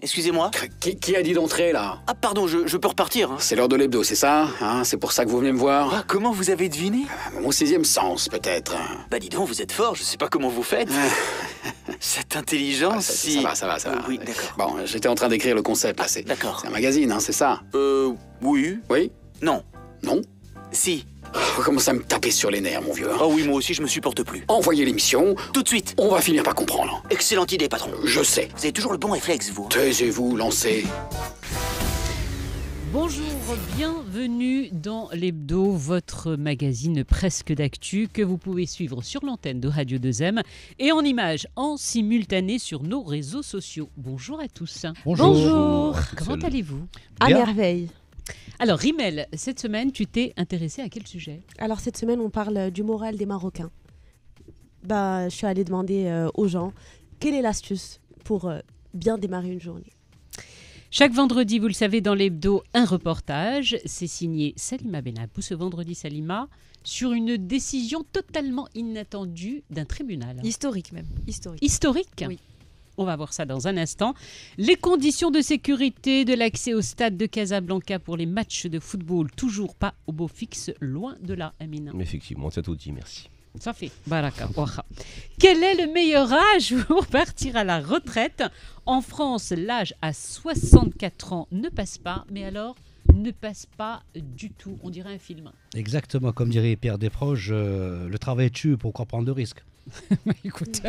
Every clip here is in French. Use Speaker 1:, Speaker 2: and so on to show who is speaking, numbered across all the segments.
Speaker 1: Excusez-moi.
Speaker 2: Qui a dit d'entrer, là?
Speaker 1: Ah pardon, je peux repartir.
Speaker 2: C'est l'heure de l'hebdo, c'est ça? C'est pour ça que vous venez me voir?
Speaker 1: Ah, comment vous avez deviné?
Speaker 2: Mon sixième sens, peut-être.
Speaker 1: Bah dis donc, vous êtes fort, je sais pas comment vous faites. Cette intelligence,
Speaker 2: ça va.
Speaker 1: Oui, d'accord.
Speaker 2: Bon, j'étais en train d'écrire le concept, là.
Speaker 1: D'accord.
Speaker 2: C'est un magazine, c'est ça?
Speaker 1: Oui.
Speaker 2: Oui?
Speaker 1: Non.
Speaker 2: Non?
Speaker 1: Si.
Speaker 2: Vous commencez à me taper sur les nerfs, mon vieux.
Speaker 1: Oh oui, moi aussi, je me supporte plus.
Speaker 2: Envoyez l'émission.
Speaker 1: Tout de suite.
Speaker 2: On va finir par comprendre.
Speaker 1: Excellente idée, patron.
Speaker 2: Je sais.
Speaker 1: Vous avez toujours le bon réflexe, vous.
Speaker 2: Taisez-vous, lancez.
Speaker 3: Bonjour, bienvenue dans l'Hebdo, votre magazine presque d'actu que vous pouvez suivre sur l'antenne de Radio 2M et en images en simultané sur nos réseaux sociaux. Bonjour à tous.
Speaker 4: Bonjour.
Speaker 3: Comment allez-vous?
Speaker 4: À merveille.
Speaker 3: Alors Rimel, cette semaine, tu t'es intéressée à quel sujet?
Speaker 4: Alors cette semaine, on parle du moral des Marocains. Je suis allée demander aux gens quelle est l'astuce pour bien démarrer une journée.
Speaker 3: Chaque vendredi, vous le savez, dans l'Hebdo, un reportage. C'est signé Salima Benabou ce vendredi, Salima, sur une décision totalement inattendue d'un tribunal.
Speaker 5: Historique même.
Speaker 3: Historique?
Speaker 5: Oui.
Speaker 3: On va voir ça dans un instant. Les conditions de sécurité de l'accès au stade de Casablanca pour les matchs de football, toujours pas au beau fixe, loin de là, Amina.
Speaker 6: Effectivement, c'est tout dit, merci.
Speaker 3: Ça fait. Baraka. Quel est le meilleur âge pour partir à la retraite? En France, l'âge à 64 ans ne passe pas, mais alors ne passe pas du tout. On dirait un film.
Speaker 7: Exactement, comme dirait Pierre Desproges, le travail tue, pourquoi prendre de risques?
Speaker 3: Écoute,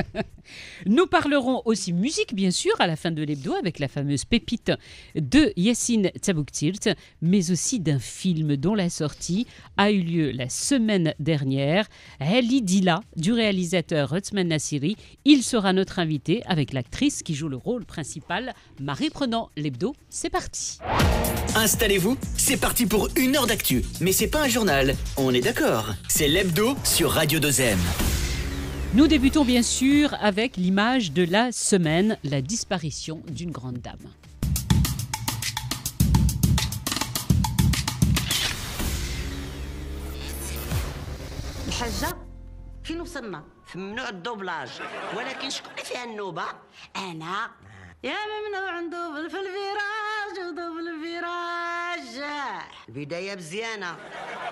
Speaker 3: nous parlerons aussi musique, bien sûr, à la fin de l'hebdo, avec la fameuse pépite de Yassine Tsabouktirt, mais aussi d'un film dont la sortie a eu lieu la semaine dernière. Ali Dila, du réalisateur Othman Nassiri. Il sera notre invité avec l'actrice qui joue le rôle principal, Marie Prenant. L'hebdo, c'est parti.
Speaker 1: Installez-vous, c'est parti pour 1 heure d'actu. Mais c'est pas un journal, on est d'accord. C'est l'hebdo sur Radio 2M.
Speaker 3: Nous débutons bien sûr avec l'image de la semaine, la disparition d'une grande dame.
Speaker 8: الحجة فين وصلنا؟ في ممنوع الدوبلاج ولكن شكون اللي فيها النوبة؟ أنا يا ممنوع ندوبل في الفيراج ودوبل الفيراج البداية مزيانة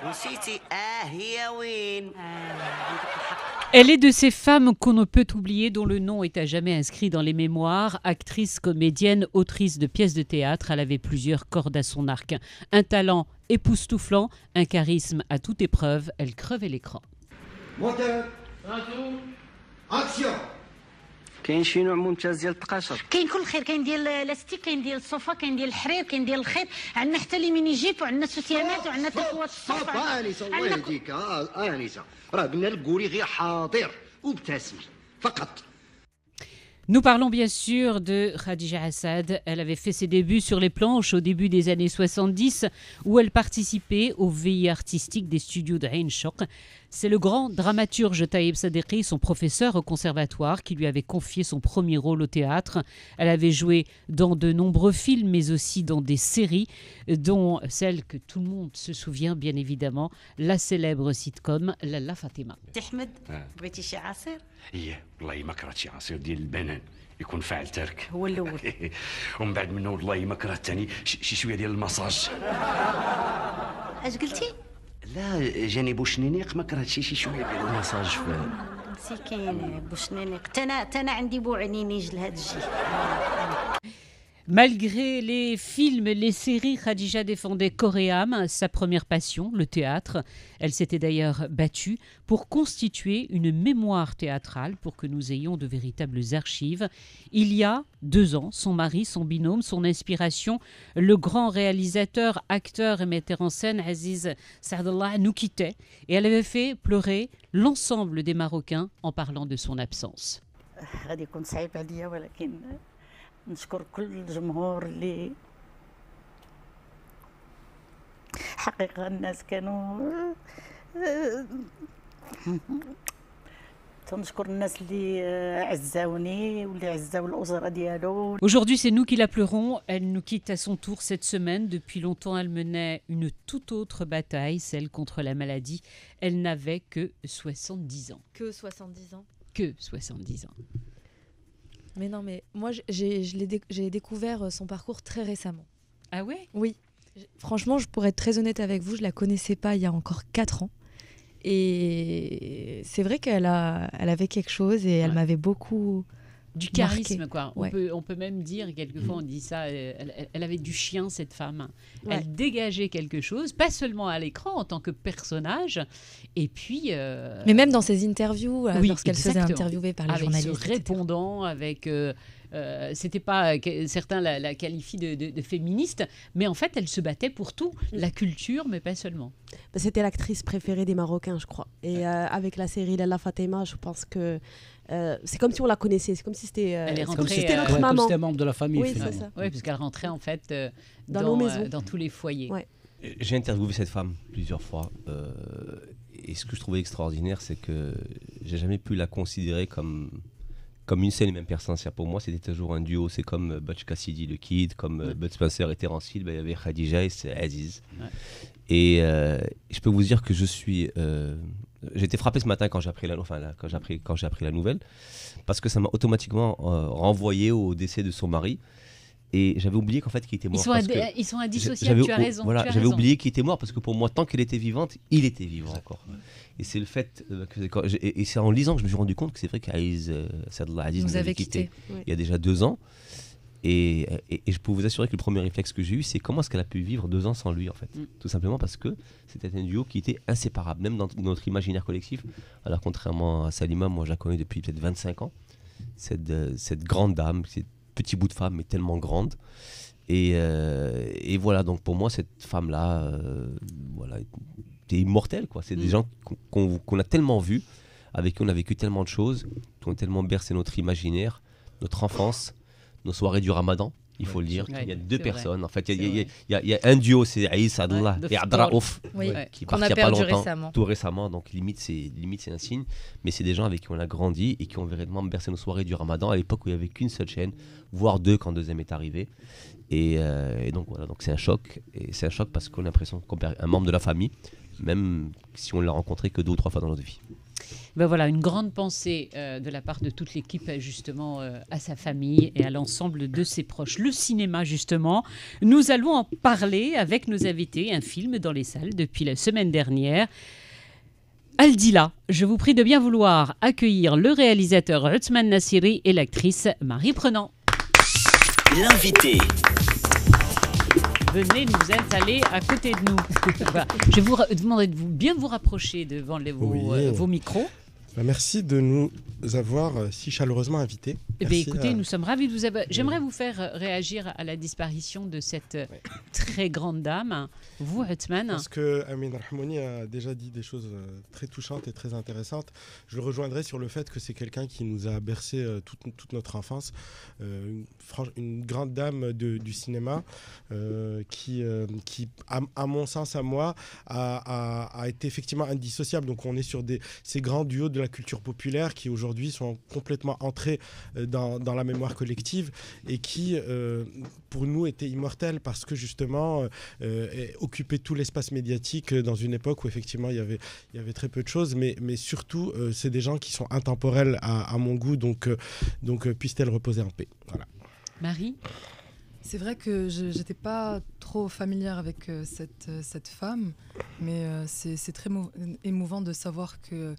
Speaker 8: ونسيتي هي وين؟ عندك الحق.
Speaker 3: Elle est de ces femmes qu'on ne peut oublier, dont le nom est à jamais inscrit dans les mémoires. Actrice, comédienne, autrice de pièces de théâtre, elle avait plusieurs cordes à son arc. Un talent époustouflant, un charisme à toute épreuve, elle crevait l'écran.
Speaker 9: Moteur, action.
Speaker 8: كاين شي نوع ممتاز ديال التقاشر
Speaker 10: كاين كل خير، كاين ديال لاستيك، كاين ديال الصوفا، كاين ديال الحرير، كاين ديال الخيط، عندنا حتى لي ميني جيب وعندنا سوتيامات وعندنا تكوات الصوفا.
Speaker 9: انسه الله يهديك انسه راه قلنا لك قولي غير حاضر وابتسمي فقط.
Speaker 3: Nous parlons bien sûr de Khadija Assad. Elle avait fait ses débuts sur les planches au début des années 70 où elle participait aux veillées artistiques des studios de Ain Choc. C'est le grand dramaturge Taïb Sadeghi, son professeur au conservatoire, qui lui avait confié son premier rôle au théâtre. Elle avait joué dans de nombreux films, mais aussi dans des séries, dont celle que tout le monde se souvient, bien évidemment, la célèbre sitcom Lalla Fatima.
Speaker 8: أحمد بغيتي شي عصير؟
Speaker 11: إيه والله ما كرهت شي عصير ديال البنان يكون فاعل ترك
Speaker 8: هو الأول.
Speaker 11: ومن بعد منه والله ما كرهت ثاني شي شويه ديال المساج.
Speaker 8: اش قلتي؟
Speaker 11: لا جاني بوشنينيق ما كرهت شي شويه ديال المساج
Speaker 8: مسكين بوشنينيق. تانا عندي بوعنينيج لهاد الشيء.
Speaker 3: Malgré les films, les séries, Khadija défendait corps et âme sa première passion, le théâtre. Elle s'était d'ailleurs battue pour constituer une mémoire théâtrale pour que nous ayons de véritables archives. Il y a 2 ans, son mari, son binôme, son inspiration, le grand réalisateur, acteur et metteur en scène Aziz Saadallah nous quittait et elle avait fait pleurer l'ensemble des Marocains en parlant de son absence.
Speaker 8: غادي يكون صعيب عليا ولكن نشكر كل الجمهور اللي حقيقة الناس كانوا تنشكر الناس اللي عزاوني واللي عزاو الأسرة ديالو.
Speaker 3: Aujourd'hui, c'est nous qui la pleurons. Elle nous quitte à son tour cette semaine. Depuis longtemps, elle menait une toute autre bataille, celle contre la maladie. Elle n'avait que 70 ans.
Speaker 5: Que 70 ans.
Speaker 3: Que 70 ans.
Speaker 5: Mais non, mais moi, j'ai découvert son parcours très récemment.
Speaker 3: Ah ouais?
Speaker 5: Oui. Franchement, pour être très honnête avec vous, je la connaissais pas il y a encore 4 ans. Et c'est vrai qu'elle avait quelque chose et elle m'avait beaucoup
Speaker 3: du charisme, quoi.
Speaker 5: Ouais.
Speaker 3: On peut même dire, quelquefois on dit ça, elle avait du chien, cette femme.
Speaker 4: Ouais.
Speaker 3: Elle dégageait quelque chose, pas seulement à l'écran en tant que personnage, et puis...
Speaker 5: Mais même dans ses interviews, lorsqu'elle se faisait
Speaker 3: exactement.
Speaker 5: interviewer par les
Speaker 3: avec
Speaker 5: journalistes.
Speaker 3: ce répondant, avec... c'était pas certains la qualifient de féministe, mais en fait elle se battait pour tout, la culture, mais pas seulement.
Speaker 4: C'était l'actrice préférée des Marocains, je crois. Et avec la série Lalla Fatema, je pense que c'est comme si on la connaissait, c'est comme si c'était notre maman.
Speaker 7: Comme c'était un membre de la famille.
Speaker 4: Oui,
Speaker 7: finalement.
Speaker 4: c'est ça.
Speaker 3: Oui, parce qu'elle rentrait en fait
Speaker 4: dans nos maisons,
Speaker 3: dans tous les foyers.
Speaker 4: Ouais.
Speaker 6: J'ai interviewé cette femme plusieurs fois. Et ce que je trouvais extraordinaire, c'est que j'ai jamais pu la considérer comme une seule et même personne. Pour moi, c'était toujours un duo. C'est comme Butch Cassidy, le Kid, comme Bud Spencer et Terence Hill. Il y avait Khadija et c'est Aziz. Ouais. Et je peux vous dire que je suis... j'ai été frappé ce matin quand j'ai appris la nouvelle, parce que ça m'a automatiquement renvoyé au décès de son mari. Et j'avais oublié qu'en fait qu'il était mort.
Speaker 3: Ils sont indissociables, tu as raison.
Speaker 6: Voilà, j'avais oublié qu'il était mort parce que pour moi, tant qu'elle était vivante, il était vivant encore. Et c'est le fait et c'est en lisant que je me suis rendu compte que c'est vrai qu'Aïs Sadallah Aziz nous avait quitté il y a déjà 2 ans. Et je peux vous assurer que le premier réflexe que j'ai eu, c'est comment est-ce qu'elle a pu vivre 2 ans sans lui, en fait. Tout simplement parce que c'était un duo qui était inséparable, même dans notre imaginaire collectif. Alors contrairement à Salima, moi je la connais depuis peut-être 25 ans. Cette grande dame, cette petit bout de femme, mais tellement grande. Et voilà, donc pour moi, cette femme-là, était immortelle, quoi. C'est des gens qu'on a tellement vus, avec qui on a vécu tellement de choses, qui ont tellement bercé notre imaginaire, notre enfance, nos soirées du Ramadan, il faut le dire. Il y a 2 personnes. En fait, il y a un duo, c'est Aïs Sadallah et Abdra Ouf, qui
Speaker 5: qu'on
Speaker 6: partent
Speaker 5: a
Speaker 6: il n'y a pas
Speaker 5: perdu
Speaker 6: longtemps, tout récemment. Donc limite c'est un signe. Mais c'est des gens avec qui on a grandi et qui ont véritablement bercé nos soirées du Ramadan à l'époque où il n'y avait qu'une seule chaîne, voire 2 quand 2e est arrivé. Et donc voilà, donc c'est un choc. Et c'est un choc parce qu'on a l'impression qu'on perd un membre de la famille, même si on l'a rencontré que 2 ou 3 fois dans notre vie.
Speaker 3: Ben voilà, une grande pensée de la part de toute l'équipe justement à sa famille et à l'ensemble de ses proches. Le cinéma justement, nous allons en parler avec nos invités, un film dans les salles depuis la semaine dernière. Aldila, je vous prie de bien vouloir accueillir le réalisateur Othman Nassiri et l'actrice Marie Prenant.
Speaker 1: L'invité.
Speaker 3: Venez nous installer à côté de nous. Voilà. Je vais vous demander de bien vous rapprocher devant vos micros.
Speaker 12: Merci de nous avoir si chaleureusement invités.
Speaker 3: Écoutez, nous sommes ravis de vous avoir. J'aimerais vous faire réagir à la disparition de cette très grande dame. Vous, Othman.
Speaker 12: Parce que Amin Rahmouni a déjà dit des choses très touchantes et très intéressantes. Je le rejoindrai sur le fait que c'est quelqu'un qui nous a bercé toute notre enfance. Une grande dame du cinéma qui à mon sens, à moi, a été effectivement indissociable. Donc on est sur ces grands duos de la culture populaire qui aujourd'hui sont complètement entrés dans la mémoire collective et qui, pour nous, étaient immortels parce que justement occupaient tout l'espace médiatique dans une époque où effectivement il y avait très peu de choses, mais surtout c'est des gens qui sont intemporels à mon goût, donc puisse-t-elle reposer en paix. Voilà.
Speaker 3: Marie ?
Speaker 13: C'est vrai que je n'étais pas trop familière avec cette femme, mais c'est très émouvant de savoir qu'une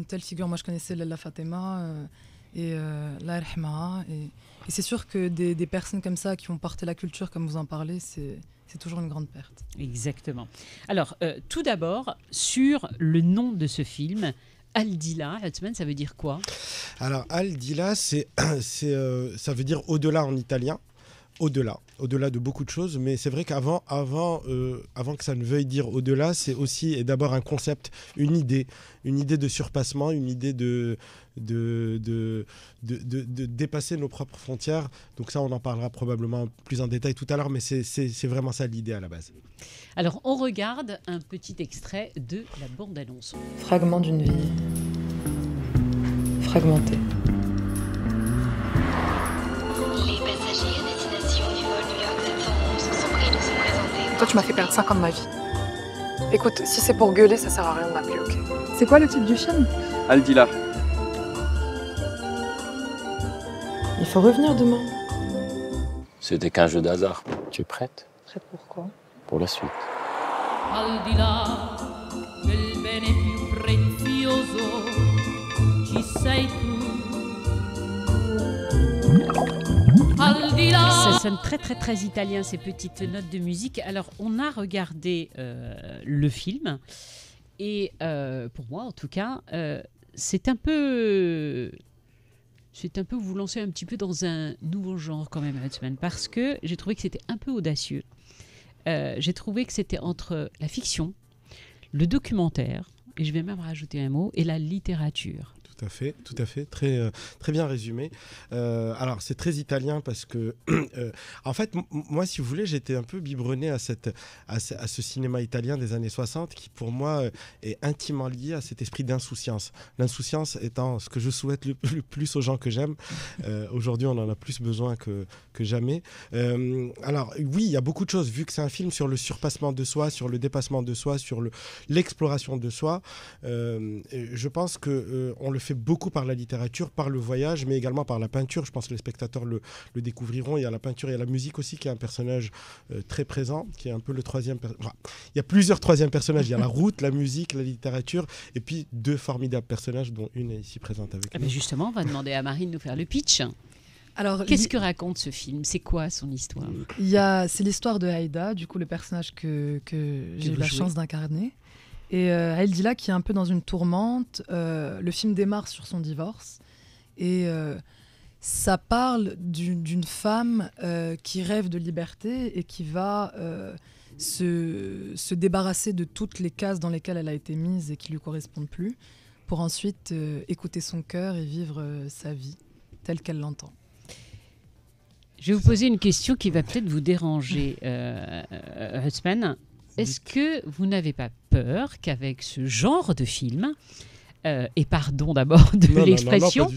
Speaker 13: telle figure, moi je connaissais Lalla Fatema et Allah Rahma, et c'est sûr que des personnes comme ça qui ont porté la culture, comme vous en parlez, c'est toujours une grande perte.
Speaker 3: Exactement. Alors, tout d'abord, sur le nom de ce film, Aldila, ça veut dire quoi ?
Speaker 12: Alors, Aldila, ça veut dire au-delà en italien. Au-delà de beaucoup de choses, mais c'est vrai qu'avant que ça ne veuille dire au-delà, c'est aussi et d'abord un concept, une idée de surpassement, une idée de dépasser nos propres frontières. Donc ça, on en parlera probablement plus en détail tout à l'heure, mais c'est vraiment ça l'idée à la base.
Speaker 3: Alors, on regarde un petit extrait de la bande-annonce.
Speaker 13: Fragment d'une vie fragmentée.
Speaker 14: Toi, tu m'as fait perdre 5 ans de ma vie. Écoute, si c'est pour gueuler, ça sert à rien de m'appeler, ok ? C'est quoi le titre du film ?
Speaker 15: Aldila.
Speaker 14: faut revenir demain.
Speaker 15: C'était qu'un jeu d'hasard. Tu es prête?
Speaker 14: Prête pour quoi?
Speaker 15: Pour la suite.
Speaker 16: Al di là del bene più prezioso ci sei tu. Al di là.
Speaker 3: Ça sonne très très très italien ces petites notes de musique. Alors on a regardé le film et pour moi en tout cas c'est un peu vous lancer un petit peu dans un nouveau genre quand même Husman, parce que j'ai trouvé que c'était un peu audacieux. J'ai trouvé que c'était entre la fiction, le documentaire, et je vais même rajouter un mot, et la littérature.
Speaker 12: Tout à fait, très bien résumé. Alors c'est très italien parce que, en fait, moi, si vous voulez, j'étais un peu biberonné à ce cinéma italien des années 60 qui, pour moi, est intimement lié à cet esprit d'insouciance. L'insouciance étant ce que je souhaite le plus aux gens que j'aime. Aujourd'hui, on en a plus besoin que jamais. Alors oui, il y a beaucoup de choses, vu que c'est un film sur le surpassement de soi, sur le dépassement de soi, sur l'exploration de soi. Je pense qu'on le fait beaucoup par la littérature, par le voyage, mais également par la peinture. Je pense que les spectateurs le découvriront. Il y a la peinture, il y a la musique aussi, qui est un personnage très présent, qui est un peu le troisième... il y a plusieurs troisièmes personnages. Il y a la route, la musique, la littérature, et puis deux formidables personnages, dont une est ici présente avec nous.
Speaker 3: Mais justement, on va demander à Marine de nous faire le pitch.
Speaker 13: Alors,
Speaker 3: qu'est-ce que raconte ce film? C'est quoi son histoire?
Speaker 13: C'est l'histoire de Aïda, du coup le personnage que j'ai eu la chance d'incarner. Et Aïda qui est un peu dans une tourmente. Le film démarre sur son divorce. Et ça parle d'une femme qui rêve de liberté et qui va se débarrasser de toutes les cases dans lesquelles elle a été mise et qui ne lui correspondent plus, pour ensuite écouter son cœur et vivre sa vie telle qu'elle l'entend.
Speaker 3: Je vais vous poser une question qui va peut-être vous déranger, Husman. Est-ce que vous n'avez pas peur qu'avec ce genre de film, et pardon d'abord de l'expression,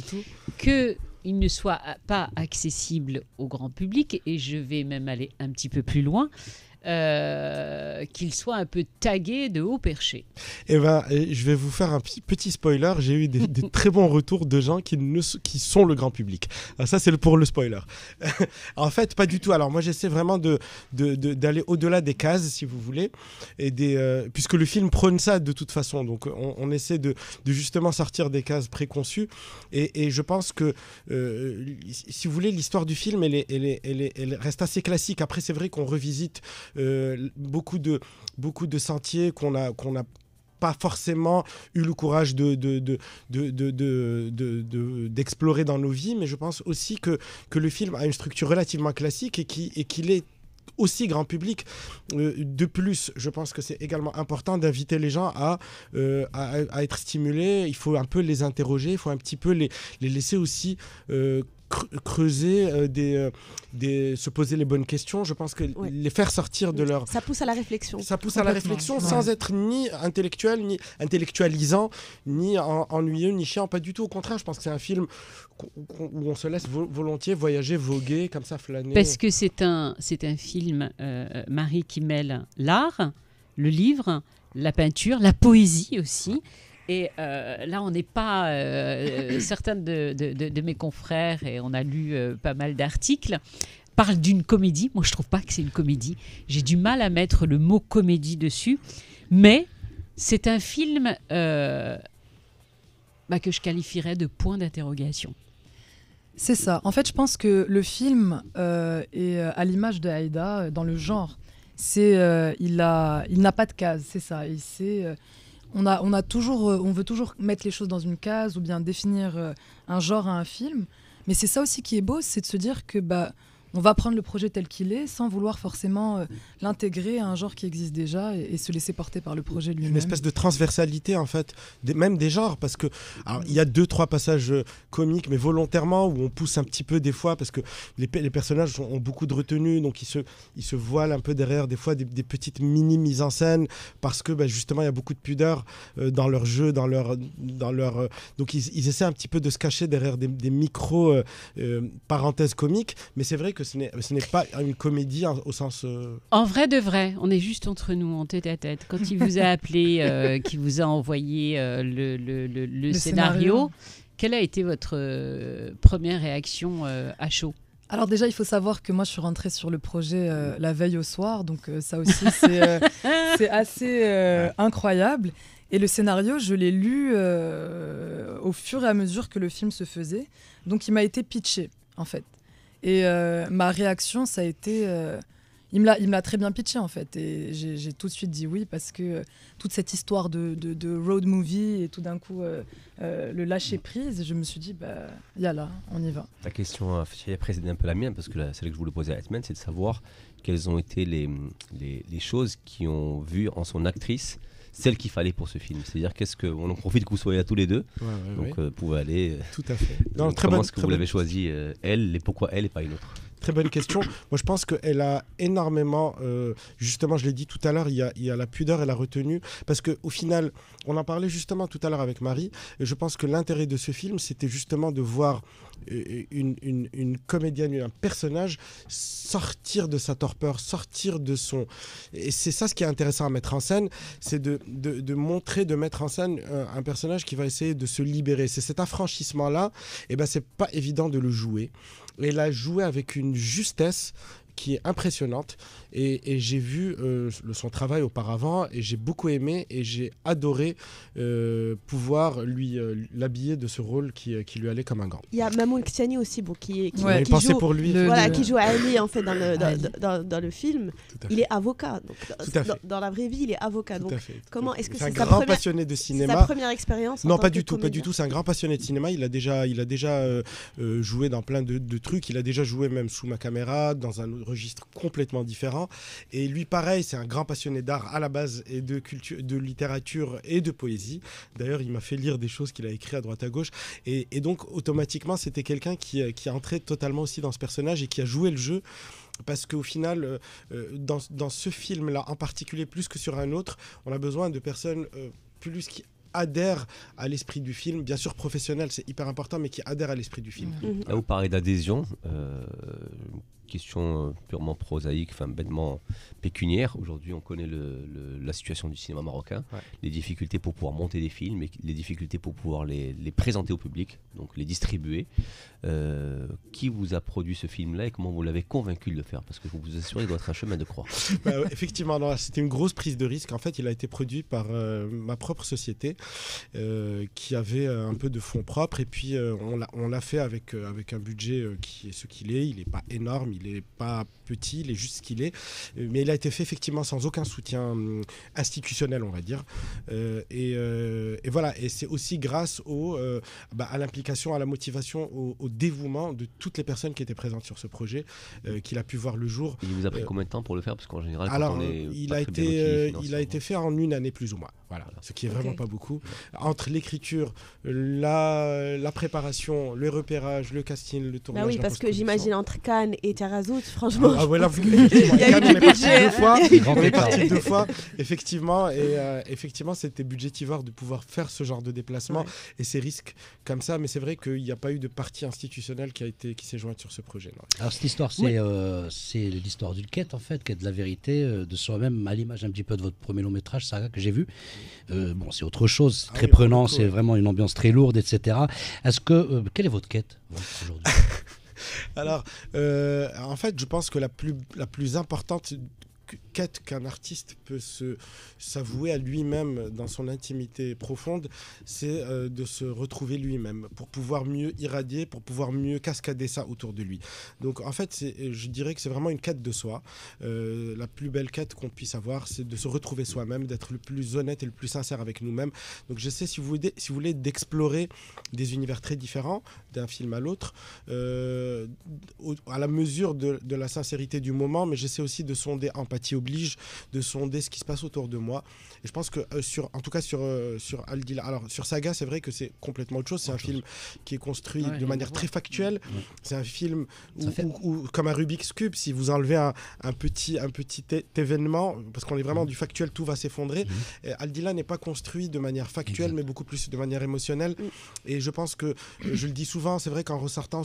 Speaker 3: qu'il ne soit pas accessible au grand public, et je vais même aller un petit peu plus loin, qu'il soit un peu tagué de haut perché?
Speaker 12: Eh ben, je vais vous faire un petit spoiler. J'ai eu des très bons retours de gens qui sont le grand public. Alors ça, c'est pour le spoiler. En fait, pas du tout. Alors moi, j'essaie vraiment d'aller au-delà des cases, si vous voulez, et puisque le film prône ça de toute façon. Donc, on essaie de justement sortir des cases préconçues. Et je pense que, si vous voulez, l'histoire du film, elle reste assez classique. Après, c'est vrai qu'on revisite beaucoup de sentiers qu'on a pas forcément eu le courage d'explorer dans nos vies, mais je pense aussi que le film a une structure relativement classique et qu'il est aussi grand public. De plus, je pense que c'est également important d'inviter les gens à être stimulés. Il faut un peu les interroger, il faut un petit peu les laisser aussi creuser, se poser les bonnes questions. Je pense que les faire sortir de leur...
Speaker 4: Ça pousse à la réflexion.
Speaker 12: Ça pousse à la réflexion sans être ni intellectuel, ni intellectualisant, ni ennuyeux, ni chiant. Pas du tout. Au contraire, je pense que c'est un film où on se laisse volontiers voyager, voguer, comme ça, flâner.
Speaker 3: Parce que c'est un film, Marie, qui mêle l'art, le livre, la peinture, la poésie aussi. Et là, on n'est pas... certains de mes confrères, et on a lu pas mal d'articles, parlent d'une comédie. Moi, je ne trouve pas que c'est une comédie. J'ai du mal à mettre le mot comédie dessus. Mais c'est un film que je qualifierais de point d'interrogation.
Speaker 13: C'est ça. En fait, je pense que le film est à l'image de Aïda dans le genre. Il n'a pas de case, c'est ça. On veut toujours mettre les choses dans une case ou bien définir un genre à un film. Mais c'est ça aussi qui est beau, c'est de se dire que on va prendre le projet tel qu'il est sans vouloir forcément l'intégrer à un genre qui existe déjà et se laisser porter par le projet lui-même.
Speaker 12: Une espèce de transversalité en fait, même des genres, parce que il y a 2-3 passages comiques, mais volontairement, où on pousse un petit peu des fois, parce que les personnages ont beaucoup de retenue, donc ils se voilent un peu derrière des fois des petites mini mises en scène, parce que justement il y a beaucoup de pudeur dans leur jeu, dans leur donc ils essaient un petit peu de se cacher derrière des micro parenthèses comiques, mais c'est vrai que ce n'est pas une comédie au sens...
Speaker 3: En vrai de vrai, on est juste entre nous, en tête à tête. Quand il vous a appelé, qu'il vous a envoyé le scénario, Quelle a été votre première réaction à chaud ?
Speaker 13: Alors déjà, il faut savoir que moi, je suis rentrée sur le projet la veille au soir. Donc ça aussi, c'est assez incroyable. Et le scénario, je l'ai lu au fur et à mesure que le film se faisait. Donc il m'a été pitché, en fait. Et ma réaction, ça a été... Il me l'a très bien pitché, en fait. Et j'ai tout de suite dit oui, parce que toute cette histoire de road movie et tout d'un coup le lâcher prise, je me suis dit, yallah, on y va.
Speaker 6: Ta question a précédé un peu la mienne, parce que celle que je voulais poser à Atman, c'est de savoir quelles ont été les choses qui ont vu en son actrice celle qu'il fallait pour ce film. C'est-à-dire on en profite que vous soyez là tous les deux, donc vous pouvez aller...
Speaker 12: Tout à fait.
Speaker 6: Comment est-ce que vous l'avez choisi, elle, et pourquoi elle et pas une autre?
Speaker 12: Très bonne question. Moi, je pense qu'elle a énormément, justement, je l'ai dit tout à l'heure, il y a la pudeur et la retenue, parce qu'au final, on en parlait justement tout à l'heure avec Marie, et je pense que l'intérêt de ce film, c'était justement de voir une comédienne, un personnage sortir de sa torpeur, sortir de son... Et c'est ça ce qui est intéressant à mettre en scène, c'est de montrer, de mettre en scène un personnage qui va essayer de se libérer. C'est cet affranchissement-là, et c'est pas évident de le jouer. Et elle a joué avec une justesse qui est impressionnante, et j'ai vu son travail auparavant, et j'ai beaucoup aimé, et j'ai adoré pouvoir l'habiller de ce rôle qui lui allait comme un gant.
Speaker 4: Il y a Mamoun Ktiani aussi, qui
Speaker 12: joue,
Speaker 4: pour
Speaker 12: lui,
Speaker 4: qui joue Ali en fait dans le film. Il est avocat, donc dans la vraie vie il est avocat. Donc comment est-ce que c'est un
Speaker 12: grand passionné de cinéma?
Speaker 4: Sa première expérience?
Speaker 12: Non, pas du tout. C'est un grand passionné de cinéma. Il a déjà joué dans plein de trucs. Il a déjà joué même sous ma caméra dans un registre complètement différent. Et lui, pareil, c'est un grand passionné d'art à la base, et de culture, de littérature et de poésie. D'ailleurs, il m'a fait lire des choses qu'il a écrites à droite à gauche. Et donc, automatiquement, c'était quelqu'un qui a entré totalement aussi dans ce personnage et qui a joué le jeu. Parce qu'au final, dans ce film-là, en particulier, plus que sur un autre, on a besoin de personnes plus qui adhèrent à l'esprit du film, bien sûr professionnel, c'est hyper important, mais qui adhèrent à l'esprit du film.
Speaker 6: Là, vous parlez d'adhésion, question purement prosaïque, bêtement pécuniaire. Aujourd'hui, on connaît la situation du cinéma marocain, les difficultés pour pouvoir monter des films, et les difficultés pour pouvoir les présenter au public, donc les distribuer. Qui vous a produit ce film-là et comment vous l'avez convaincu de le faire? Parce que vous assurez qu'il doit être un chemin de croix.
Speaker 12: Effectivement, c'était une grosse prise de risque. En fait, il a été produit par ma propre société qui avait un peu de fonds propres, et puis on l'a fait avec un budget qui est ce qu'il est. Il n'est pas énorme, il n'est pas petit, il est juste ce qu'il est. Mais il a été fait effectivement sans aucun soutien institutionnel, on va dire. Et voilà, et c'est aussi grâce à l'implication, à la motivation, au dévouement de toutes les personnes qui étaient présentes sur ce projet, qu'il a pu voir le jour.
Speaker 6: Il vous a pris combien de temps pour le faire? Parce qu'en général,
Speaker 12: il a été fait en une année plus ou moins. Voilà. Ce qui est vraiment pas beaucoup. Entre l'écriture, la préparation, le repérage, le casting, le tournage.
Speaker 4: Oui, parce que j'imagine entre Cannes et Tarazout, franchement.
Speaker 12: Il y a eu du budget. On est parti 2 fois, effectivement, et effectivement, c'était budgétivore de pouvoir faire ce genre de déplacement et ces risques comme ça. Mais c'est vrai qu'il n'y a pas eu de partie institutionnelle qui s'est jointe sur ce projet. Non.
Speaker 7: Alors cette histoire, c'est l'histoire d'une quête en fait, quête de la vérité, de soi-même, à l'image un petit peu de votre premier long métrage, Saga, que j'ai vu. C'est autre chose, c'est très prenant, c'est vraiment une ambiance très lourde, etc. Quelle est votre quête aujourd'hui?
Speaker 12: Alors, en fait, je pense que la plus importante quête qu'un artiste peut s'avouer à lui-même dans son intimité profonde, c'est de se retrouver lui-même pour pouvoir mieux irradier, pour pouvoir mieux cascader ça autour de lui. Donc en fait, je dirais que c'est vraiment une quête de soi. La plus belle quête qu'on puisse avoir, c'est de se retrouver soi-même, d'être le plus honnête et le plus sincère avec nous-mêmes. Donc j'essaie, si vous voulez, d'explorer des univers très différents d'un film à l'autre, à la mesure de la sincérité du moment, mais j'essaie aussi de sonder empathie oblige, de sonder ce qui se passe autour de moi. Et je pense que en tout cas sur Aldila, alors sur Saga, c'est vrai que c'est complètement autre chose. C'est un film qui est construit de manière très factuelle. C'est un film où, comme un Rubik's Cube, si vous enlevez un petit événement, parce qu'on est vraiment du factuel, tout va s'effondrer. Aldila n'est pas construit de manière factuelle, mais beaucoup plus de manière émotionnelle. Et je pense que, je le dis souvent, c'est vrai qu'en ressortant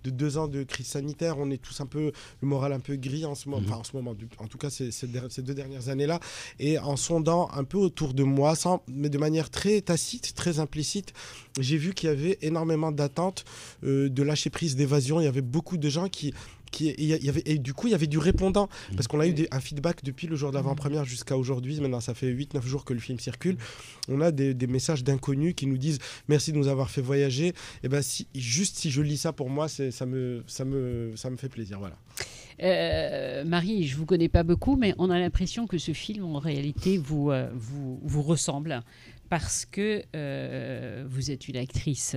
Speaker 12: de 2 ans de crise sanitaire, on est tous le moral un peu gris en ce moment. Enfin, en ce moment, en tout cas, c'est ces 2 dernières années-là, et en sondant un peu autour de moi, mais de manière très tacite, très implicite, j'ai vu qu'il y avait énormément d'attentes, de lâcher prise, d'évasion. Il y avait beaucoup de gens et du coup, il y avait du répondant, parce qu'on a eu un feedback depuis le jour de l'avant-première jusqu'à aujourd'hui. Maintenant, ça fait 8-9 jours que le film circule. On a des messages d'inconnus qui nous disent « Merci de nous avoir fait voyager ». Et ben, si je lis ça, pour moi, ça me fait plaisir. Voilà.
Speaker 3: Marie, je ne vous connais pas beaucoup, mais on a l'impression que ce film, en réalité, vous ressemble. Parce que vous êtes une actrice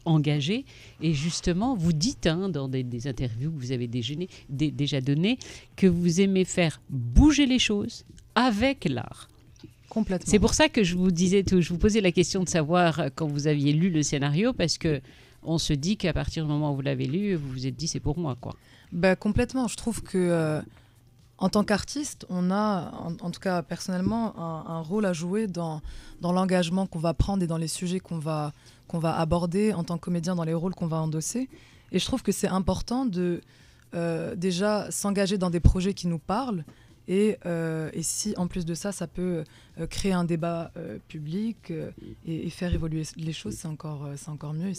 Speaker 3: engagée, et justement, vous dites dans des interviews que vous avez déjà données que vous aimez faire bouger les choses avec l'art.
Speaker 13: Complètement.
Speaker 3: C'est pour ça que je vous posais la question de savoir quand vous aviez lu le scénario, parce que on se dit qu'à partir du moment où vous l'avez lu, vous vous êtes dit c'est pour moi, quoi.
Speaker 13: Bah, complètement. Je trouve que en tant qu'artiste, on a, en tout cas personnellement, un rôle à jouer dans l'engagement qu'on va prendre et dans les sujets qu'on va aborder en tant que comédien, dans les rôles qu'on va endosser. Et je trouve que c'est important de déjà s'engager dans des projets qui nous parlent. Et si, en plus de ça, ça peut créer un débat public et faire évoluer les choses, c'est encore mieux.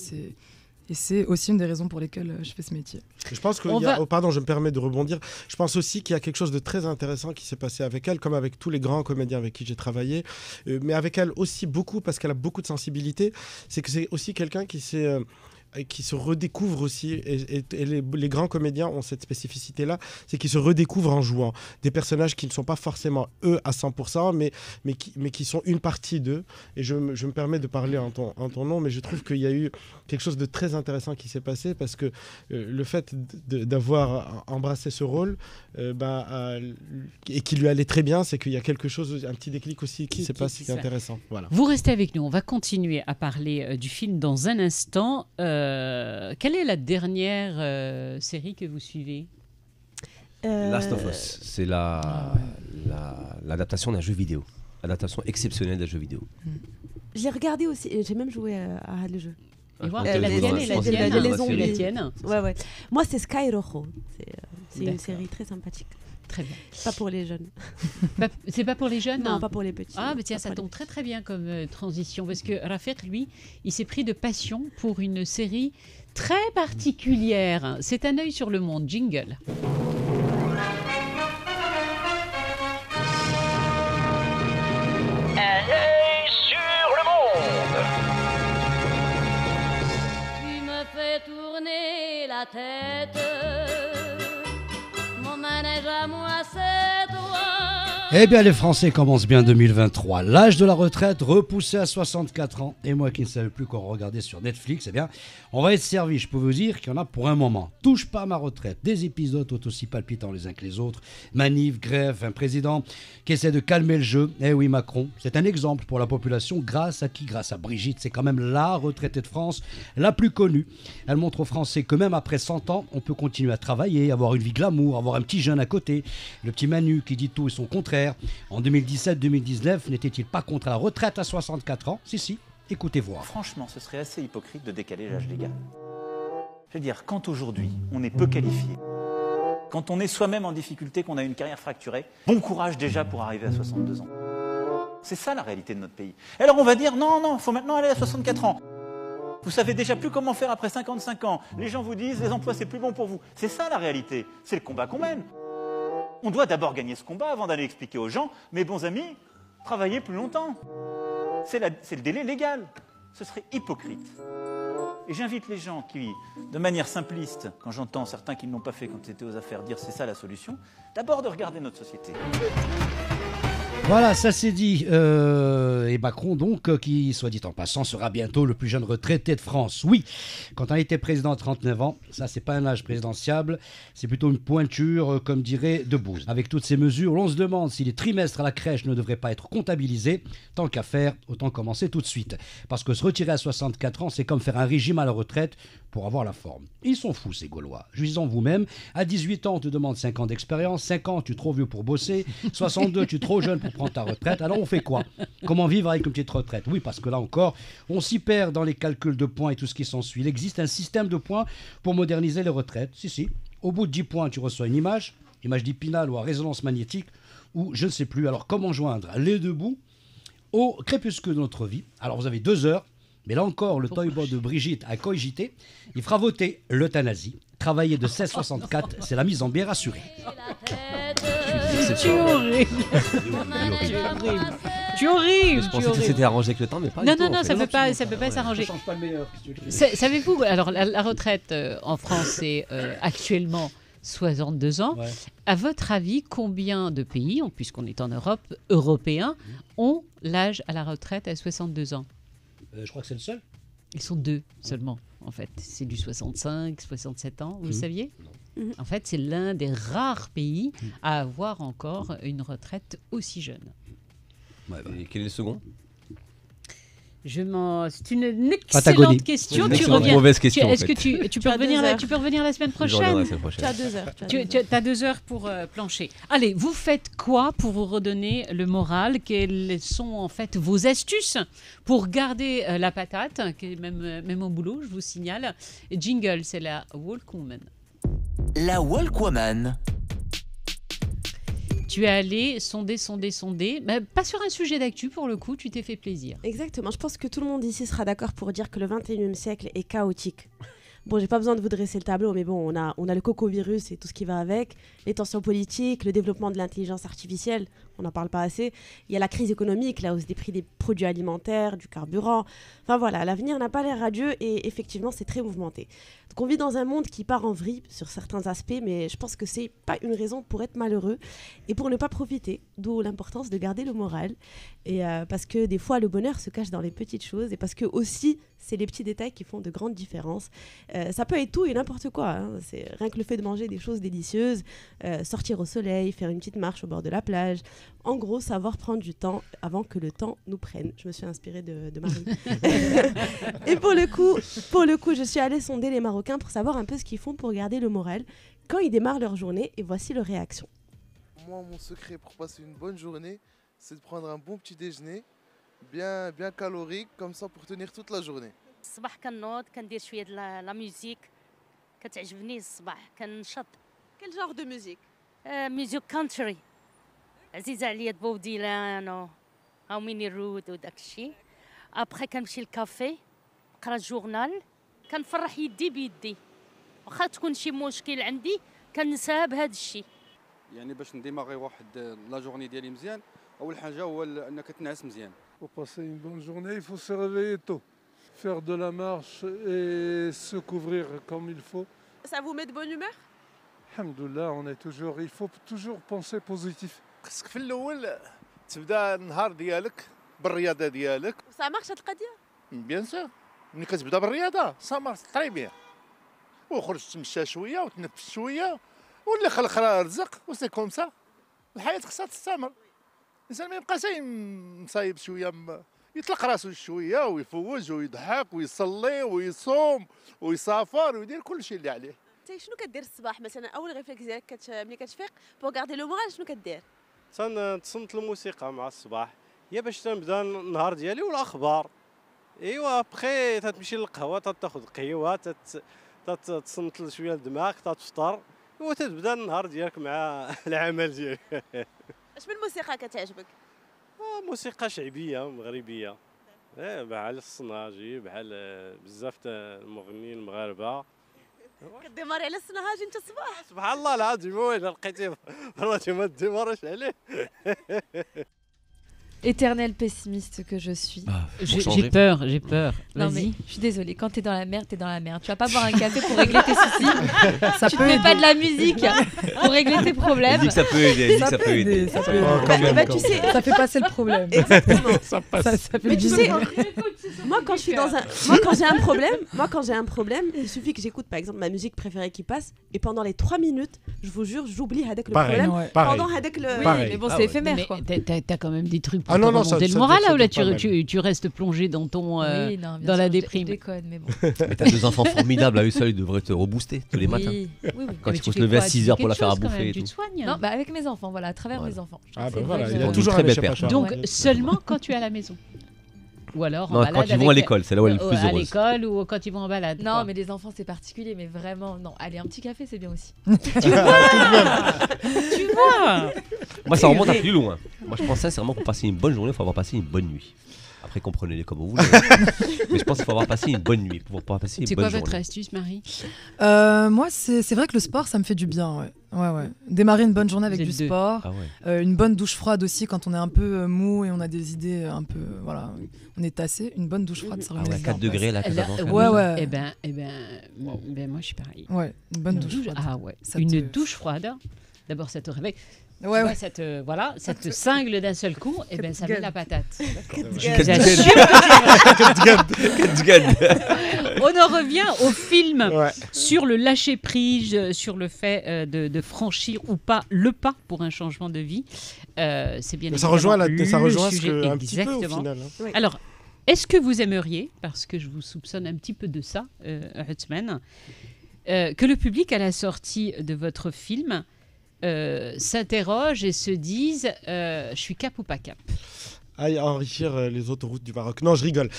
Speaker 13: Et c'est aussi une des raisons pour lesquelles je fais ce métier.
Speaker 12: Je pense que pardon, je me permets de rebondir. Je pense aussi qu'il y a quelque chose de très intéressant qui s'est passé avec elle, comme avec tous les grands comédiens avec qui j'ai travaillé, mais avec elle aussi beaucoup, parce qu'elle a beaucoup de sensibilité. C'est que c'est aussi quelqu'un qui se redécouvre aussi, et les grands comédiens ont cette spécificité-là, c'est qu'ils se redécouvrent en jouant des personnages qui ne sont pas forcément eux à 100%, mais qui sont une partie d'eux. Et je me permets de parler en ton nom, mais je trouve qu'il y a eu quelque chose de très intéressant qui s'est passé, parce que le fait d'avoir embrassé ce rôle, et qui lui allait très bien, c'est qu'il y a quelque chose, un petit déclic aussi qui s'est passé, qui est intéressant. Voilà.
Speaker 3: Vous restez avec nous, on va continuer à parler du film dans un instant. Quelle est la dernière série que vous suivez?
Speaker 6: Last of Us, c'est l'adaptation d'un jeu vidéo. L'adaptation exceptionnelle d'un jeu vidéo.
Speaker 4: Je l'ai regardé aussi, et j'ai même joué à le jeu.
Speaker 3: Et la tienne.
Speaker 4: Ouais. Moi, c'est Sky Rojo. C'est une série très sympathique.
Speaker 3: Très bien.
Speaker 4: Pas pour les jeunes.
Speaker 3: C'est pas pour les jeunes?
Speaker 4: Non, pas pour les petits.
Speaker 3: Ah, mais tiens, ça tombe très très bien comme transition, parce que Rafet, lui, il s'est pris de passion pour une série très particulière. C'est Un œil sur le monde. Jingle.
Speaker 16: Un œil sur le monde. Tu me fais tourner la tête. Mon manège à moi, c'est toi.
Speaker 7: Eh bien, les Français commencent bien 2023. L'âge de la retraite repoussé à 64 ans. Et moi qui ne savais plus quoi regarder sur Netflix, eh bien, on va être servi. Je peux vous dire qu'il y en a pour un moment. Touche pas à ma retraite. Des épisodes tout aussi palpitants les uns que les autres. Manif, grève, un président qui essaie de calmer le jeu. Eh oui, Macron, c'est un exemple pour la population. Grâce à qui? Grâce à Brigitte. C'est quand même la retraitée de France, la plus connue. Elle montre aux Français que même après 100 ans, on peut continuer à travailler, avoir une vie glamour, avoir un petit jeune à côté. Le petit Manu qui dit tout et son contraire. En 2017-2019, n'était-il pas contre la retraite à 64 ans? Si, écoutez voir.
Speaker 17: Franchement, ce serait assez hypocrite de décaler l'âge légal. Je veux dire, quand aujourd'hui, on est peu qualifié, quand on est soi-même en difficulté, qu'on a une carrière fracturée, bon courage déjà pour arriver à 62 ans. C'est ça la réalité de notre pays. Et alors on va dire, non, il faut maintenant aller à 64 ans. Vous savez déjà plus comment faire après 55 ans. Les gens vous disent, les emplois, c'est plus bon pour vous. C'est ça la réalité. C'est le combat qu'on mène. On doit d'abord gagner ce combat avant d'aller expliquer aux gens, mes bons amis, travaillez plus longtemps. C'est le délai légal. Ce serait hypocrite. Et j'invite les gens qui, de manière simpliste, quand j'entends certains qui ne l'ont pas fait quand ils étaient aux affaires, dire c'est ça la solution, d'abord de regarder notre société.
Speaker 7: Voilà, ça c'est dit. Et Macron, donc, qui, soit dit en passant, sera bientôt le plus jeune retraité de France. Oui, quand on a été président à 39 ans, ça c'est pas un âge présidentiable, c'est plutôt une pointure, comme dirait Debouze. Avec toutes ces mesures, on se demande si les trimestres à la crèche ne devraient pas être comptabilisés. Tant qu'à faire, autant commencer tout de suite. Parce que se retirer à 64 ans, c'est comme faire un régime à la retraite pour avoir la forme. Ils sont fous ces Gaulois. Juisons vous-même, à 18 ans, on te demande 5 ans d'expérience, 5 ans, tu es trop vieux pour bosser, 62, tu es trop jeune pour prendre ta retraite, alors on fait quoi? Comment vivre avec une petite retraite? Oui, parce que là encore, on s'y perd dans les calculs de points et tout ce qui s'ensuit. Il existe un système de points pour moderniser les retraites. Si. Au bout de 10 points, tu reçois une image d'Épinal ou à résonance magnétique. ou je ne sais plus. Alors comment joindre les deux bouts au crépuscule de notre vie? Alors vous avez 2 heures, mais là encore, le toy-boy de Brigitte a cogité. Il fera voter l'euthanasie. Travailler de 16,64, c'est la mise en bière assurée.
Speaker 3: Tu es horrible. Tu es horrible.
Speaker 6: Je pensais que c'était arrangé avec le temps, mais pas
Speaker 3: non,
Speaker 6: du tout.
Speaker 3: Non, ça ne peut pas s'arranger. Savez-vous, alors la retraite en France, c'est actuellement 62 ans. Ouais. À votre avis, combien de pays, puisqu'on est en Europe, européens, ont l'âge à la retraite à 62 ans?
Speaker 7: Je crois que c'est le seul.
Speaker 3: Ils sont 2 seulement, en fait. C'est du 65, 67 ans, vous le saviez? En fait, c'est l'un des rares pays à avoir encore une retraite aussi jeune.
Speaker 6: Ouais, bah. Et quel est le second?
Speaker 3: C'est une excellente question.
Speaker 6: Tu reviens. Mauvaise question.
Speaker 3: Est-ce que tu peux revenir la semaine prochaine?
Speaker 4: Tu as 2 heures.
Speaker 3: Tu as 2 heures pour plancher. Allez, vous faites quoi pour vous redonner le moral? Quelles sont en fait vos astuces pour garder la patate, même au boulot, je vous signale. Jingle, c'est la Walkwoman.
Speaker 1: La Walkwoman.
Speaker 3: Tu es allé sonder, mais pas sur un sujet d'actu pour le coup, tu t'es fait plaisir.
Speaker 4: Exactement, je pense que tout le monde ici sera d'accord pour dire que le 21e siècle est chaotique. Bon, j'ai pas besoin de vous dresser le tableau, mais bon, on a le cocovirus et tout ce qui va avec, les tensions politiques, le développement de l'intelligence artificielle, on n'en parle pas assez. Il y a la crise économique, la hausse des prix des produits alimentaires, du carburant. Enfin voilà, l'avenir n'a pas l'air radieux et effectivement, c'est très mouvementé. Donc on vit dans un monde qui part en vrille sur certains aspects, mais je pense que c'est pas une raison pour être malheureux et pour ne pas profiter, d'où l'importance de garder le moral. Et parce que des fois, le bonheur se cache dans les petites choses et parce que aussi, c'est les petits détails qui font de grandes différences. Ça peut être tout et n'importe quoi. Hein. C'est rien que le fait de manger des choses délicieuses, sortir au soleil, faire une petite marche au bord de la plage. En gros, savoir prendre du temps avant que le temps nous prenne. Je me suis inspirée de Marie. Et pour le coup, je suis allée sonder les Marocains pour savoir un peu ce qu'ils font pour garder le moral quand ils démarrent leur journée. Et voici leurs réactions.
Speaker 18: Moi, mon secret pour passer une bonne journée, c'est de prendre un bon petit déjeuner, bien calorique, comme ça pour tenir toute la journée.
Speaker 10: الصباح كنوض كندير شويه د لا ميوزيك كتعجبني الصباح كنشط.
Speaker 4: Quel genre de musique?
Speaker 10: ميوزيك كونتري عزيزه عليا بوب ديلان او ميني رود وداك الشيء. ابخي كنمشي للكافي نقرا الجورنال كنفرح يدي بيدي واخا تكون شي مشكل عندي كنساه بهذا الشيء.
Speaker 19: يعني باش نديماغي واحد لا جورني ديالي مزيان اول حاجه هو انك تنعس مزيان.
Speaker 20: Pour passer une bonne journée, il faut se réveiller tôt, faire de la marche et se couvrir comme il faut.
Speaker 4: Ça vous met de bonne humeur?
Speaker 20: Alhamdoulilah, il faut toujours penser positif.
Speaker 21: خصك في الاول تبدا النهار ديالك بالرياضه ديالك.
Speaker 4: Ça marche هاد القضيه؟
Speaker 21: بيان سور. ملي كتبدا بالرياضه سا مارش طري بيان. وخرج تمشى شويه وتنفس شويه ولا خلق رزق وسي كوم سا. الحياه خصها تستمر. الانسان ما يبقاش مصايب شويه يطلق راسو شويه ويفوز ويضحك ويصلي ويصوم ويسافر ويدير كل شيء اللي عليه.
Speaker 4: انت شنو كدير الصباح مثلا اول ريفلكس ديالك ملي كتفيق بور غاردي لو مورال شنو كدير؟
Speaker 22: تصنت الموسيقى مع الصباح هي باش تنبدا النهار ديالي والاخبار. ايوا ابخي تتمشي للقهوه تاخذ قهوه تصنت شويه الدماغ تفطر وتبدا النهار ديالك مع العمل ديالك.
Speaker 4: اش من موسيقى كتعجبك؟
Speaker 22: موسيقى شعبيه مغربيه بحال الصناجي بحال بزاف المغنيين المغاربه.
Speaker 4: كديماري على الصناجي انت الصباح؟
Speaker 22: سبحان الله العظيم واش لقيتيه مراتي ما ديمارش عليه.
Speaker 5: Éternel pessimiste que je suis.
Speaker 3: J'ai peur.
Speaker 5: Non mais je suis désolée, quand t'es dans la merde, t'es dans la merde. Tu vas pas boire un café pour régler tes soucis. Tu ne mets pas de la musique pour régler tes problèmes.
Speaker 6: Elle dit que ça peut aider.
Speaker 4: Tu sais,
Speaker 13: ça fait passer le problème.
Speaker 4: Exactement.
Speaker 13: Ça passe. Ça fait
Speaker 4: mais tu sais, moi quand j'ai un problème, il suffit que j'écoute par exemple ma musique préférée qui passe et pendant les 3 minutes, je vous jure, j'oublie avec le problème. Pendant avec le.
Speaker 5: Oui, mais bon, c'est éphémère quoi.
Speaker 3: T'as quand même des trucs pour remonter le moral là ou là tu restes plongé dans ton dans la déprime.
Speaker 5: Je déconne, mais bon.
Speaker 6: Mais t'as 2 enfants formidables à eux seuls, ils devraient te rebooster tous les matins.
Speaker 5: Oui.
Speaker 6: Quand il faut se lever à 6 heures pour la faire à bouffer et tout.
Speaker 3: Tu te soignes.
Speaker 5: Non, avec mes enfants, voilà, à travers mes enfants.
Speaker 12: Ah bah voilà, il
Speaker 6: a
Speaker 12: a toujours
Speaker 6: très
Speaker 12: un
Speaker 6: belle
Speaker 12: échappatoire.
Speaker 3: Donc seulement quand tu es à la maison. Ou alors en balade
Speaker 6: quand ils vont à l'école, c'est là où elle est le plus heureuse.
Speaker 3: À l'école ou quand ils vont en balade.
Speaker 5: Non, mais les enfants c'est particulier, mais vraiment non. Allez, un petit café c'est bien aussi.
Speaker 3: Tu vois.
Speaker 6: Moi, ça remonte à plus loin. Moi, je pense sincèrement pour passer une bonne journée, il faut avoir passé une bonne nuit. Après, comprenez-les comme vous voulez. Mais je pense qu'il faut avoir passé une bonne nuit pour pouvoir passer une bonne journée.
Speaker 3: C'est quoi votre astuce, Marie?
Speaker 13: Moi, c'est vrai que le sport, ça me fait du bien. Ouais. Démarrer une bonne journée avec du sport. Ah ouais. Une bonne douche froide aussi quand on est un peu mou et on a des idées un peu. Voilà, on est tassé. Une bonne douche froide, ça remet les
Speaker 6: 4 degrés là,
Speaker 13: ouais.
Speaker 3: Eh ben, moi, je suis pareil.
Speaker 13: Ouais, une bonne douche froide.
Speaker 3: Ah ouais. Une douche froide. D'abord, ça te réveille. Ouais. Ça te cingle d'un seul coup, et ben ça met la patate. On en revient au film sur le lâcher prise, sur le fait de franchir ou pas le pas pour un changement de vie. C'est bien.
Speaker 12: Ça rejoint un
Speaker 3: sujet,
Speaker 12: petit peu au final.
Speaker 3: Oui. Alors, est-ce que vous aimeriez, parce que je vous soupçonne un petit peu de ça, Uthman, que le public à la sortie de votre film s'interrogent et se disent je suis cap ou pas cap?
Speaker 12: Aïe, enrichir les autoroutes du Maroc. Non, je rigole.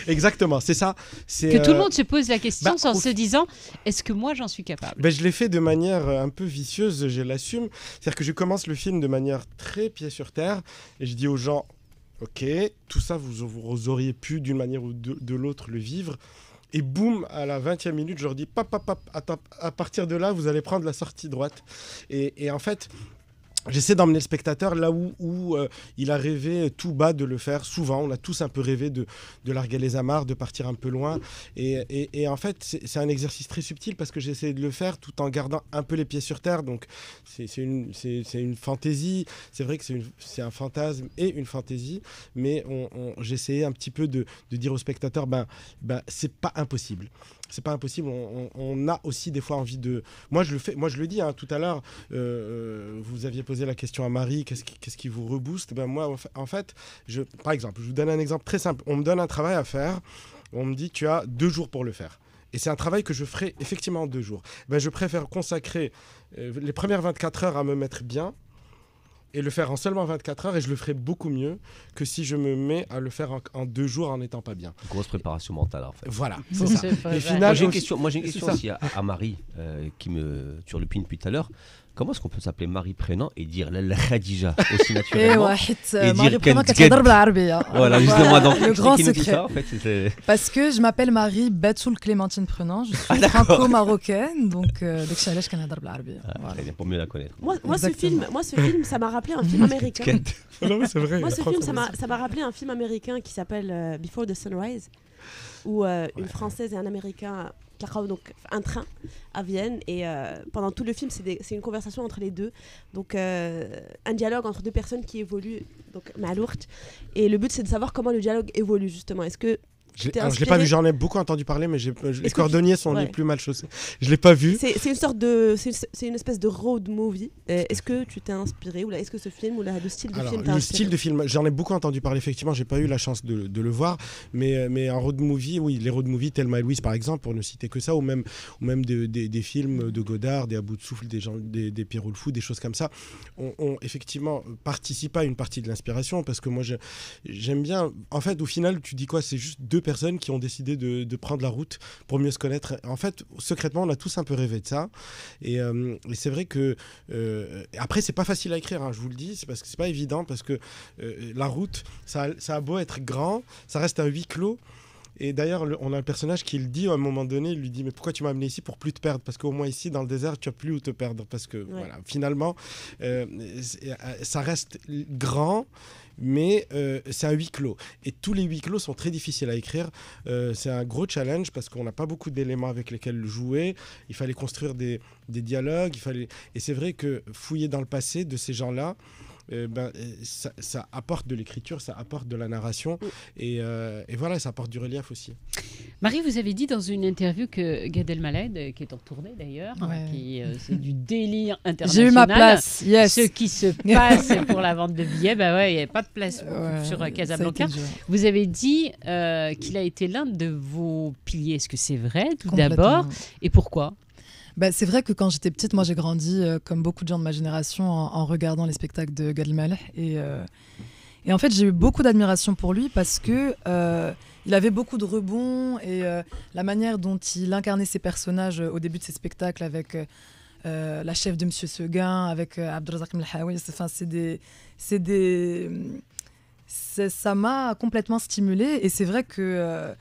Speaker 12: Exactement, c'est ça.
Speaker 3: Que tout le monde se pose la question en se disant est-ce que moi j'en suis capable?
Speaker 12: Je l'ai fait de manière un peu vicieuse, je l'assume. C'est-à-dire que je commence le film de manière très pied sur terre et je dis aux gens ok, tout ça vous auriez pu d'une manière ou de l'autre le vivre. Et boum, à la 20e minute, je leur dis, à partir de là, vous allez prendre la sortie droite. Et en fait, j'essaie d'emmener le spectateur là où il a rêvé tout bas de le faire. Souvent, on a tous un peu rêvé de larguer les amarres, de partir un peu loin. Et en fait, c'est un exercice très subtil parce que j'essaie de le faire tout en gardant un peu les pieds sur terre. Donc, c'est une fantaisie. C'est vrai que c'est un fantasme et une fantaisie. Mais j'essayais un petit peu de dire au spectateur, c'est pas impossible. C'est pas impossible. On a aussi des fois envie de. Moi, je le dis tout à l'heure. Vous aviez posé la question à Marie. Qu'est-ce qui vous rebooste? Moi, en fait, par exemple, je vous donne un exemple très simple. On me donne un travail à faire. On me dit tu as 2 jours pour le faire. Et c'est un travail que je ferai effectivement en 2 jours. Je préfère consacrer les premières 24 heures à me mettre bien et le faire en seulement 24 heures, et je le ferai beaucoup mieux que si je me mets à le faire en 2 jours en n'étant pas bien.
Speaker 6: Grosse préparation mentale, en fait.
Speaker 12: Voilà, c'est ça.
Speaker 6: Et final, j'ai une question aussi à Marie, qui me turlupine depuis tout à l'heure. Comment est-ce qu'on peut s'appeler Marie prénom et dire la Khadija aussi naturellement
Speaker 13: et Marie prénom qui est
Speaker 6: voilà, justement, donc
Speaker 13: le grand secret.
Speaker 6: Ça, en fait,
Speaker 13: parce que je m'appelle Marie Betsoul Clémentine Prénom, je suis franco-marocaine, donc je suis allée
Speaker 6: voilà. Pour mieux la connaître.
Speaker 4: Moi ce film, ça m'a rappelé un film américain.
Speaker 12: Non, mais c'est vrai.
Speaker 4: Moi, ce film, ça m'a rappelé un film américain qui s'appelle Before the Sunrise, où une Française et un Américain donc un train à Vienne, et pendant tout le film c'est une conversation entre les deux, donc un dialogue entre 2 personnes qui évoluent, donc Malourt, et le but c'est de savoir comment le dialogue évolue justement. Est-ce que
Speaker 12: je l'ai pas vu, j'en ai beaucoup entendu parler, mais les cordonniers sont les plus mal chaussés. Je l'ai pas vu.
Speaker 4: C'est une sorte de, c'est une espèce de road movie. Est-ce que tu t'es inspiré, ou est-ce que ce film ou le style de film t'a inspiré?
Speaker 12: Le style de film, j'en ai beaucoup entendu parler. Effectivement, j'ai pas eu la chance de le voir, mais un road movie, oui, les road movies, Thelma et Louise par exemple, pour ne citer que ça, ou même des films de Godard, des À bout de souffle, des Pierrot le fou, des choses comme ça, ont effectivement participé à une partie de l'inspiration, parce que moi j'aime bien. En fait, au final, tu dis quoi? C'est juste 2 personnes qui ont décidé de prendre la route pour mieux se connaître. En fait, secrètement, on a tous un peu rêvé de ça. Et c'est vrai que après, c'est pas facile à écrire, je vous le dis, c'est parce que c'est pas évident, parce que la route, ça a beau être grand, ça reste un huis clos. Et d'ailleurs, on a un personnage qui le dit à un moment donné, il lui dit mais pourquoi tu m'as amené ici? Pour plus te perdre, parce qu'au moins ici dans le désert tu as plus où te perdre, parce que voilà, finalement ça reste grand, mais c'est un huis clos, et tous les huis clos sont très difficiles à écrire. C'est un gros challenge parce qu'on n'a pas beaucoup d'éléments avec lesquels jouer. Il fallait construire des dialogues, et c'est vrai que fouiller dans le passé de ces gens-là, ça apporte de l'écriture, ça apporte de la narration, et voilà, ça apporte du relief aussi.
Speaker 3: Marie, vous avez dit dans une interview que Gad Elmaleh, qui est en tournée d'ailleurs, c'est du délire international.
Speaker 13: J'ai eu ma place, yes.
Speaker 3: Ce qui se passe pour la vente de billets, il n'y avait pas de place sur Casablanca. Vous avez dit qu'il a été l'un de vos piliers. Est-ce que c'est vrai, tout d'abord? Et pourquoi?
Speaker 13: C'est vrai que quand j'étais petite, moi j'ai grandi comme beaucoup de gens de ma génération en regardant les spectacles de Gad Elmaleh, et en fait j'ai eu beaucoup d'admiration pour lui parce que il avait beaucoup de rebonds, et la manière dont il incarnait ses personnages au début de ses spectacles avec la chef de Monsieur Seguin avec Abdelrazak Melhaoui. Enfin, ça m'a complètement stimulée et c'est vrai que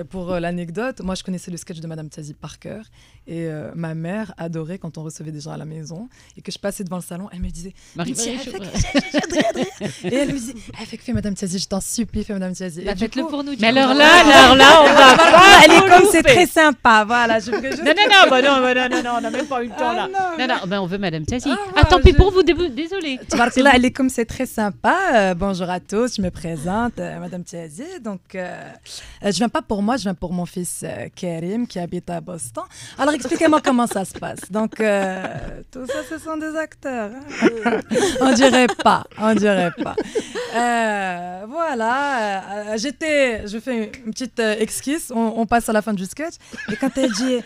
Speaker 13: pour l'anecdote, moi je connaissais le sketch de Madame Tiazi par cœur et ma mère adorait quand on recevait des gens à la maison et que je passais devant le salon, elle me disait et elle me disait fais Madame Tiazi, je t'en supplie, fais Madame Tiazi.
Speaker 3: Faites-le pour nous.
Speaker 13: Mais
Speaker 3: alors là, on va pas.
Speaker 13: Elle est comme c'est très sympa, voilà.
Speaker 3: Non, on n'a même pas eu le temps là. Non, on veut Madame Tiazi. Tant pis pour vous, désolé.
Speaker 13: Là, elle est comme c'est très sympa. Bonjour à tous, je me présente, Madame Tiazi. Donc, je viens pas pour moi, je viens pour mon fils Karim qui habite à Boston. Alors, expliquez-moi comment ça se passe. Donc, tout ça, ce sont des acteurs. On dirait pas. Voilà. Je fais une petite esquisse. On passe à la fin du sketch. Et quand elle dit,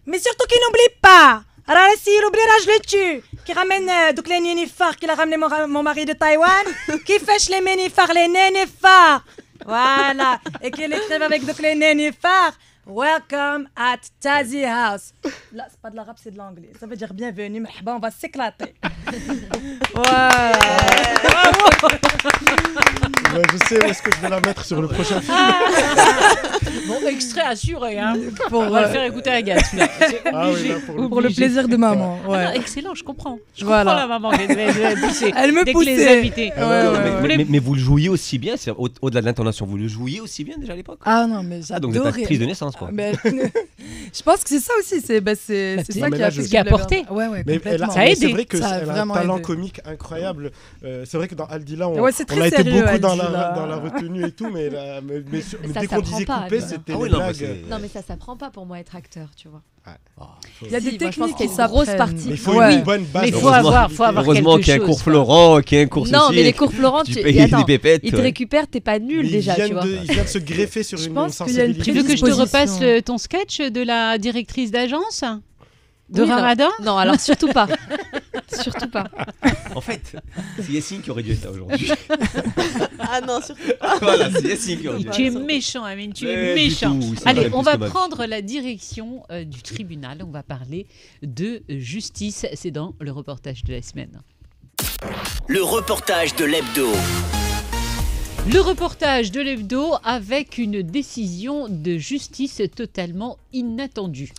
Speaker 13: mais surtout qu'il n'oublie pas. Alors, s'il oubliera, je le tue. Qui ramène donc les nénuphars qu'il a ramené mon mari de Taïwan. Qui fêche les nénuphars, les nénuphars. Voilà. Et qu'il écrive avec donc les nénuphars. Welcome at Tiazi House. Là, c'est pas de l'arabe, c'est de l'anglais. Ça veut dire bienvenue, on va s'éclater. Voilà.
Speaker 12: Je sais où est-ce que je vais la mettre sur le prochain film.
Speaker 3: Bon, extrait assuré, hein. On va le faire écouter à Gas.
Speaker 13: Pour le plaisir de maman. Ouais.
Speaker 3: Non, excellent, je comprends. Je comprends la maman qui devait pousser.
Speaker 13: Elle me
Speaker 3: dès
Speaker 13: poussait.
Speaker 3: Que les invités.
Speaker 6: Mais vous le jouiez aussi bien, au-delà de l'intonation, vous le jouiez aussi bien déjà à l'époque?
Speaker 13: Ah non, mais j'adorais.
Speaker 6: Donc vous êtes actrice de naissance, quoi.
Speaker 13: Mais, je pense que c'est ça aussi, c'est ça qui a
Speaker 3: apporté.
Speaker 13: Ouais,
Speaker 12: mais
Speaker 13: complètement.
Speaker 12: ça a aidé. C'est vrai qu'elle a un talent comique incroyable. C'est vrai que dans Aldila, on a été beaucoup dans la retenue et tout, mais dès qu'on disait couper, c'était des blagues.
Speaker 5: Non, mais ça s'apprend pas pour moi être acteur, tu vois.
Speaker 13: Il y a des techniques
Speaker 5: qui sont grosse partie.
Speaker 12: Il faut une bonne base.
Speaker 3: Il faut avoir
Speaker 6: heureusement qu'il y a un cours Florent, qu'il y a un cours ceci.
Speaker 5: Non, mais les cours Florent,
Speaker 6: tu payes des pépettes.
Speaker 5: Ils te récupèrent, t'es pas nul déjà, tu vois.
Speaker 12: Ils viennent se greffer sur une sensibilité.
Speaker 3: Tu veux que je te repasse ton sketch de la directrice d'agence de Ramadan?
Speaker 5: Non, alors surtout pas. Surtout pas.
Speaker 6: En fait, c'est Yassine qui aurait dû être là aujourd'hui.
Speaker 4: Ah non, surtout pas.
Speaker 6: Voilà, c'est Yassine qui aurait dû être là.
Speaker 3: Tu es méchant, Amine, tu es méchant. Allez, on va prendre la direction du tribunal. On va parler de justice. C'est dans le reportage de la semaine.
Speaker 1: Le reportage de l'hebdo.
Speaker 3: Le reportage de l'hebdo avec une décision de justice totalement inattendue.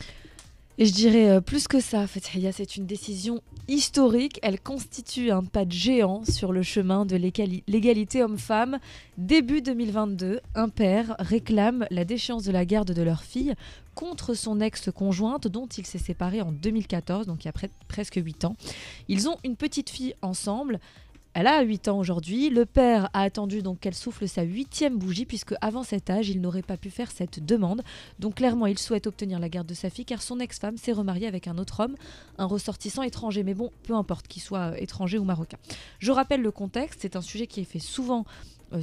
Speaker 5: Et je dirais plus que ça, Fethia, c'est une décision historique. Elle constitue un pas de géant sur le chemin de l'égalité homme-femme. Début 2022, un père réclame la déchéance de la garde de leur fille contre son ex-conjointe dont il s'est séparé en 2014, donc il y a presque 8 ans. Ils ont une petite fille ensemble. Elle a 8 ans aujourd'hui. Le père a attendu donc qu'elle souffle sa 8e bougie puisque avant cet âge, il n'aurait pas pu faire cette demande. Donc clairement, il souhaite obtenir la garde de sa fille car son ex-femme s'est remariée avec un autre homme, un ressortissant étranger. Mais bon, peu importe qu'il soit étranger ou marocain. Je rappelle le contexte, c'est un sujet qui est fait souvent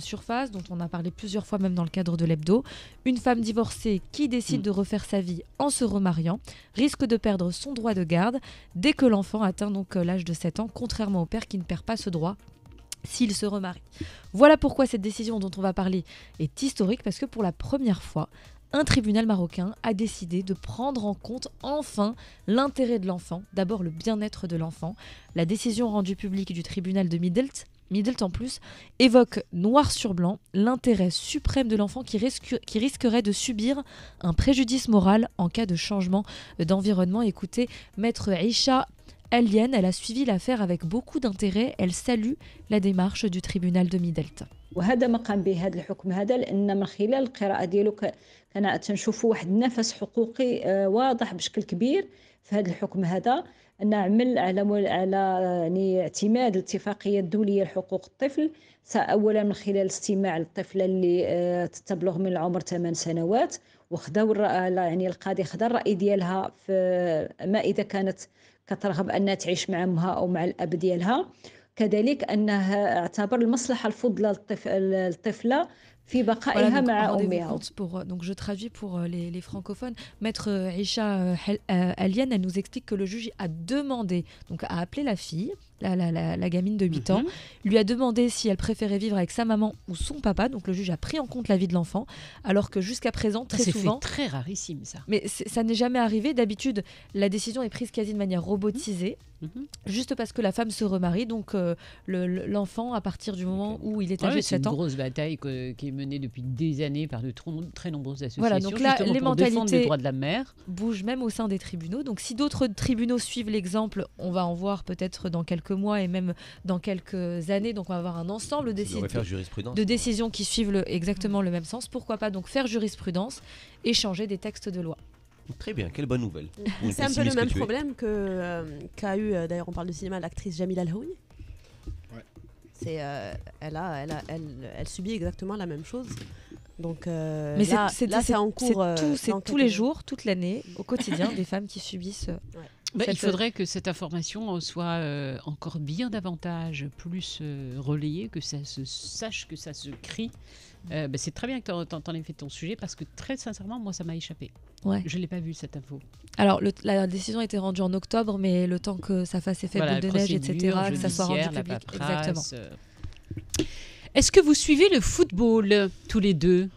Speaker 5: surface, dont on a parlé plusieurs fois même dans le cadre de l'hebdo. Une femme divorcée qui décide de refaire sa vie en se remariant risque de perdre son droit de garde dès que l'enfant atteint donc l'âge de 7 ans, contrairement au père qui ne perd pas ce droit s'il se remarie. Voilà pourquoi cette décision dont on va parler est historique, parce que pour la première fois, un tribunal marocain a décidé de prendre en compte enfin l'intérêt de l'enfant, d'abord le bien-être de l'enfant. La décision rendue publique du tribunal de Midelt en plus, évoque noir sur blanc l'intérêt suprême de l'enfant qui risquerait de subir un préjudice moral en cas de changement d'environnement. Écoutez, maître Aïcha Alien, elle a suivi l'affaire avec beaucoup d'intérêt. Elle salue la démarche du tribunal de Midelt.
Speaker 2: وهذا ما قام به هذا الحكم هذا لان من خلال القراءه ديالو كان تنشوفوا واحد النفس حقوقي واضح بشكل كبير في هذا الحكم هذا ان عمل على يعني اعتماد الاتفاقيه الدوليه لحقوق الطفل اولا من خلال استماع الطفله اللي تبلغ من العمر 8 سنوات وخذاو يعني القاضي خذا الراي ديالها في ما اذا كانت كترغب انها تعيش مع امها او مع الاب ديالها. كذلك أنه اعتبر المصلحة الفضلى للطفلة في بقائها
Speaker 5: donc,
Speaker 2: مع
Speaker 5: rendez-vous
Speaker 2: أمها.
Speaker 5: compte donc je traduis pour les francophones. Maître Aïcha Aliane, elle nous explique que le juge a demandé, donc a appelé la fille, la gamine de 8 ans, lui a demandé si elle préférait vivre avec sa maman ou son papa. Donc le juge a pris en compte l'avis de l'enfant, alors que jusqu'à présent, très souvent...
Speaker 3: C'est très rarissime ça.
Speaker 5: Mais ça n'est jamais arrivé. D'habitude, la décision est prise quasi de manière robotisée, juste parce que la femme se remarie. Donc l'enfant, à partir du moment où il est âgé de 7 ans...
Speaker 3: C'est une grosse bataille qui est menée depuis des années par de très nombreuses associations.
Speaker 5: Voilà, donc là, les mentalités
Speaker 3: les droits de la mère
Speaker 5: bougent même au sein des tribunaux. Donc si d'autres tribunaux suivent l'exemple, on va en voir peut-être dans quelques mois et même dans quelques années. Donc on va avoir un ensemble de décisions qui suivent exactement le même sens. Pourquoi pas donc faire jurisprudence et changer des textes de loi.
Speaker 6: Très bien, quelle bonne nouvelle.
Speaker 4: C'est un peu le même problème qu'a eu, d'ailleurs on parle de cinéma, l'actrice Jamila El-Houi. Elle subit exactement la même chose. Donc
Speaker 5: mais c'est en cours. C'est tous les jours, toute l'année, au quotidien, des femmes qui subissent.
Speaker 3: Il faudrait que cette information soit encore bien davantage plus relayée, que ça se sache, que ça se crie. C'est très bien que tu en aies fait ton sujet parce que très sincèrement, moi, ça m'a échappé.
Speaker 5: Ouais.
Speaker 3: Je ne l'ai pas vu cette info.
Speaker 5: Alors, la décision a été rendue en octobre, mais le temps que ça fasse effet boule de neige, etc., que ça soit rendu public. Exactement.
Speaker 3: Est-ce que vous suivez le football tous les deux ?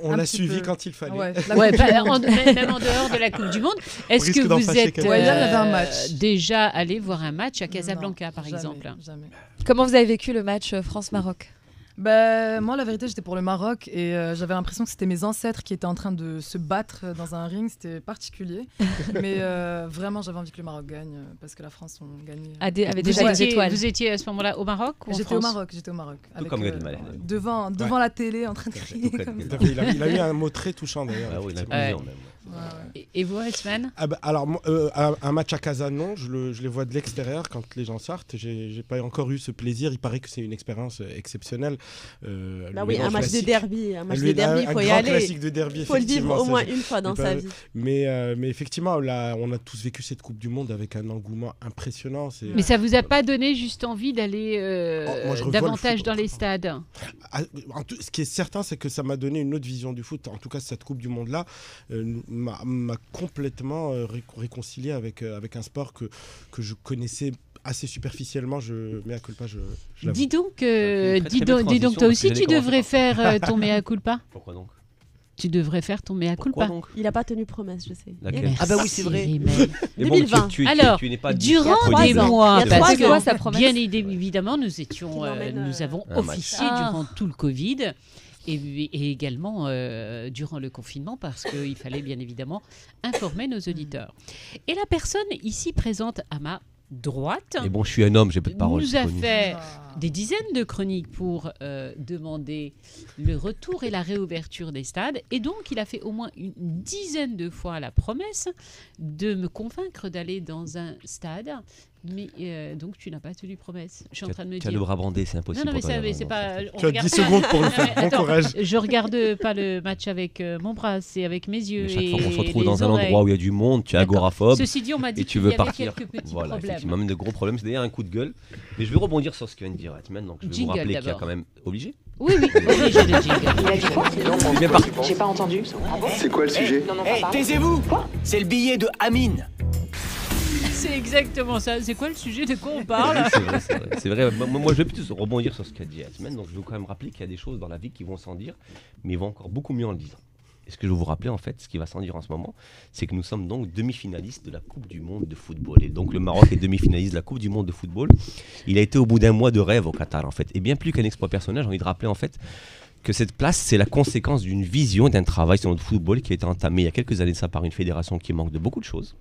Speaker 12: On l'a suivi quand il fallait.
Speaker 3: Même en dehors de la Coupe du Monde. Est-ce que vous êtes déjà allé voir un match à Casablanca, par exemple ?
Speaker 13: Jamais.
Speaker 5: Comment vous avez vécu le match France-Maroc ?
Speaker 13: Moi, la vérité, j'étais pour le Maroc et j'avais l'impression que c'était mes ancêtres qui étaient en train de se battre dans un ring. C'était particulier. Mais vraiment, j'avais envie que le Maroc gagne parce que la France ont gagné.
Speaker 5: Avait déjà des étoiles.
Speaker 3: Vous étiez à ce moment-là au Maroc ou en France ?
Speaker 13: J'étais au Maroc.
Speaker 6: Tout comme
Speaker 13: devant la télé, en train de crier.
Speaker 12: Il a eu un mot très touchant d'ailleurs.
Speaker 6: Ah oui, il a plusieurs même.
Speaker 3: Et vous, Esman ?
Speaker 12: Alors, un match à Casa, non. Je les vois de l'extérieur quand les gens sortent. J'ai pas encore eu ce plaisir. Il paraît que c'est une expérience exceptionnelle.
Speaker 4: Un match de derby. Il faut y aller.
Speaker 12: Classique de derby,
Speaker 4: il faut le vivre au moins une fois dans sa vie.
Speaker 12: Mais effectivement, là, on a tous vécu cette Coupe du Monde avec un engouement impressionnant.
Speaker 3: Mais ça vous a pas donné juste envie d'aller davantage dans les stades ?
Speaker 12: Ce qui est certain, c'est que ça m'a donné une autre vision du foot. En tout cas, cette Coupe du Monde-là m'a complètement réconcilié avec un sport que je connaissais assez superficiellement. Mea culpa, je
Speaker 3: dis donc, toi aussi tu devrais faire ton mea culpa.
Speaker 6: Pourquoi donc ?
Speaker 3: Tu devrais faire ton mea culpa.
Speaker 4: Il n'a pas tenu promesse, je sais.
Speaker 6: Ah bah oui, c'est vrai.
Speaker 4: 2020.
Speaker 3: Alors, durant des mois, parce que bien évidemment, nous avons officié durant tout le Covid. Et également durant le confinement, parce qu'il fallait bien évidemment informer nos auditeurs. Et la personne ici présente à ma droite...
Speaker 6: Et bon, je suis un homme, j'ai peu de parole.
Speaker 3: Nous a fait des dizaines de chroniques pour demander le retour et la réouverture des stades. Et donc, il a fait au moins une dizaine de fois la promesse de me convaincre d'aller dans un stade. Mais donc tu n'as pas tenu promesse. Je suis en train de me dire.
Speaker 6: Tu as le bras bandé, c'est impossible.
Speaker 3: Non, mais c'est pas.
Speaker 12: Tu as 10 secondes pour le faire. Bon courage.
Speaker 3: Je regarde pas le match avec mon bras, c'est avec mes yeux.
Speaker 6: Mais chaque fois qu'on se retrouve dans un endroit où il y a du monde, tu es agoraphobe.
Speaker 3: Ceci dit, on m'a dit
Speaker 6: qu'il y avait
Speaker 3: quelques petits
Speaker 6: voilà,
Speaker 3: problèmes.
Speaker 6: Effectivement, même de gros problèmes. C'est d'ailleurs un coup de gueule. Mais je vais rebondir sur ce que vient de dire Atman. Donc je vais vous rappeler qu'il y a quand même obligé.
Speaker 3: Oui, obligé de jingle.
Speaker 9: Il a dit quoi ?
Speaker 6: C'est bien parti.
Speaker 9: J'ai pas entendu.
Speaker 21: C'est quoi le sujet ?
Speaker 1: Taisez-vous ! C'est le billet de Amine.
Speaker 3: C'est exactement ça. C'est quoi le sujet ? De quoi on parle ?
Speaker 6: C'est vrai. Moi, je vais plutôt rebondir sur ce qu'a dit Atman. Donc, je veux quand même rappeler qu'il y a des choses dans la vie qui vont sans dire, mais ils vont encore beaucoup mieux en le disant. Et ce que je veux vous rappeler, en fait, ce qui va sans dire en ce moment, c'est que nous sommes donc demi-finalistes de la Coupe du Monde de football. Et donc, le Maroc est demi-finaliste de la Coupe du Monde de football. Il a été au bout d'un mois de rêve au Qatar, en fait. Et bien plus qu'un exploit personnel, j'ai envie de rappeler, en fait, que cette place, c'est la conséquence d'une vision, d'un travail sur notre football qui a été entamé il y a quelques années de ça par une fédération qui manque de beaucoup de choses,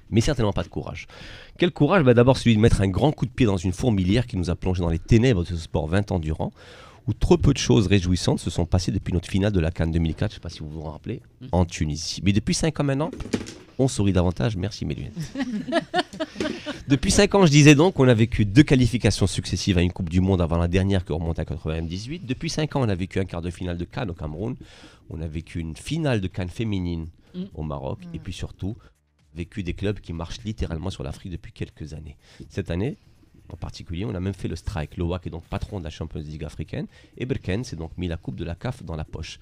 Speaker 6: mais certainement pas de courage. Quel courage ? D'abord celui de mettre un grand coup de pied dans une fourmilière qui nous a plongé dans les ténèbres de ce sport 20 ans durant, où trop peu de choses réjouissantes se sont passées depuis notre finale de la CAN 2004, je ne sais pas si vous vous en rappelez, en Tunisie. Mais depuis 5 ans maintenant, on sourit davantage, merci mes lunettes. Depuis 5 ans, je disais donc qu'on a vécu 2 qualifications successives à une Coupe du Monde avant la dernière qui remonte à 98. Depuis 5 ans, on a vécu un quart de finale de CAN au Cameroun, on a vécu une finale de CAN féminine au Maroc, et puis surtout, vécu des clubs qui marchent littéralement sur l'Afrique depuis quelques années. Cette année, en particulier. On a même fait le strike. Le WAC est donc patron de la Champions League africaine. Et Berkane s'est donc mis la coupe de la CAF dans la poche.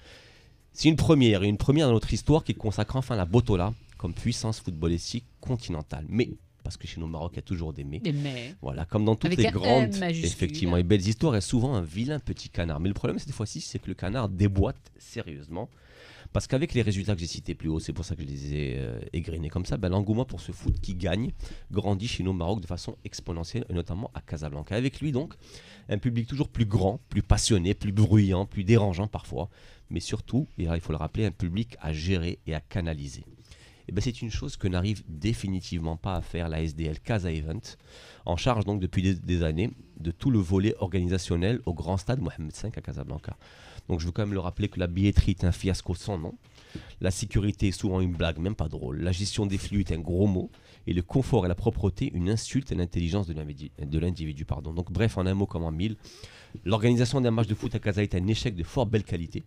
Speaker 6: C'est une première dans notre histoire qui consacre enfin la Botola comme puissance footballistique continentale. Mais, parce que chez nous au Maroc, il y a toujours des mais. Voilà, comme dans toutes les grandes, effectivement, et belles histoires, il y a souvent un vilain petit canard. Mais le problème cette fois-ci, c'est que le canard déboîte sérieusement. Parce qu'avec les résultats que j'ai cités plus haut, c'est pour ça que je les ai égrenés comme ça, l'engouement pour ce foot qui gagne grandit chez nous au Maroc de façon exponentielle, et notamment à Casablanca. Avec lui donc, un public toujours plus grand, plus passionné, plus bruyant, plus dérangeant parfois, mais surtout, et là, il faut le rappeler, un public à gérer et à canaliser. Et c'est une chose que n'arrive définitivement pas à faire la SDL Casa Event, en charge donc depuis des années de tout le volet organisationnel au grand stade Mohamed V à Casablanca. Donc je veux quand même le rappeler que la billetterie est un fiasco sans nom, la sécurité est souvent une blague, même pas drôle, la gestion des flux est un gros mot, et le confort et la propreté une insulte à l'intelligence de l'individu. Donc bref, en un mot comme en mille, l'organisation d'un match de foot à Casa est un échec de fort belle qualité,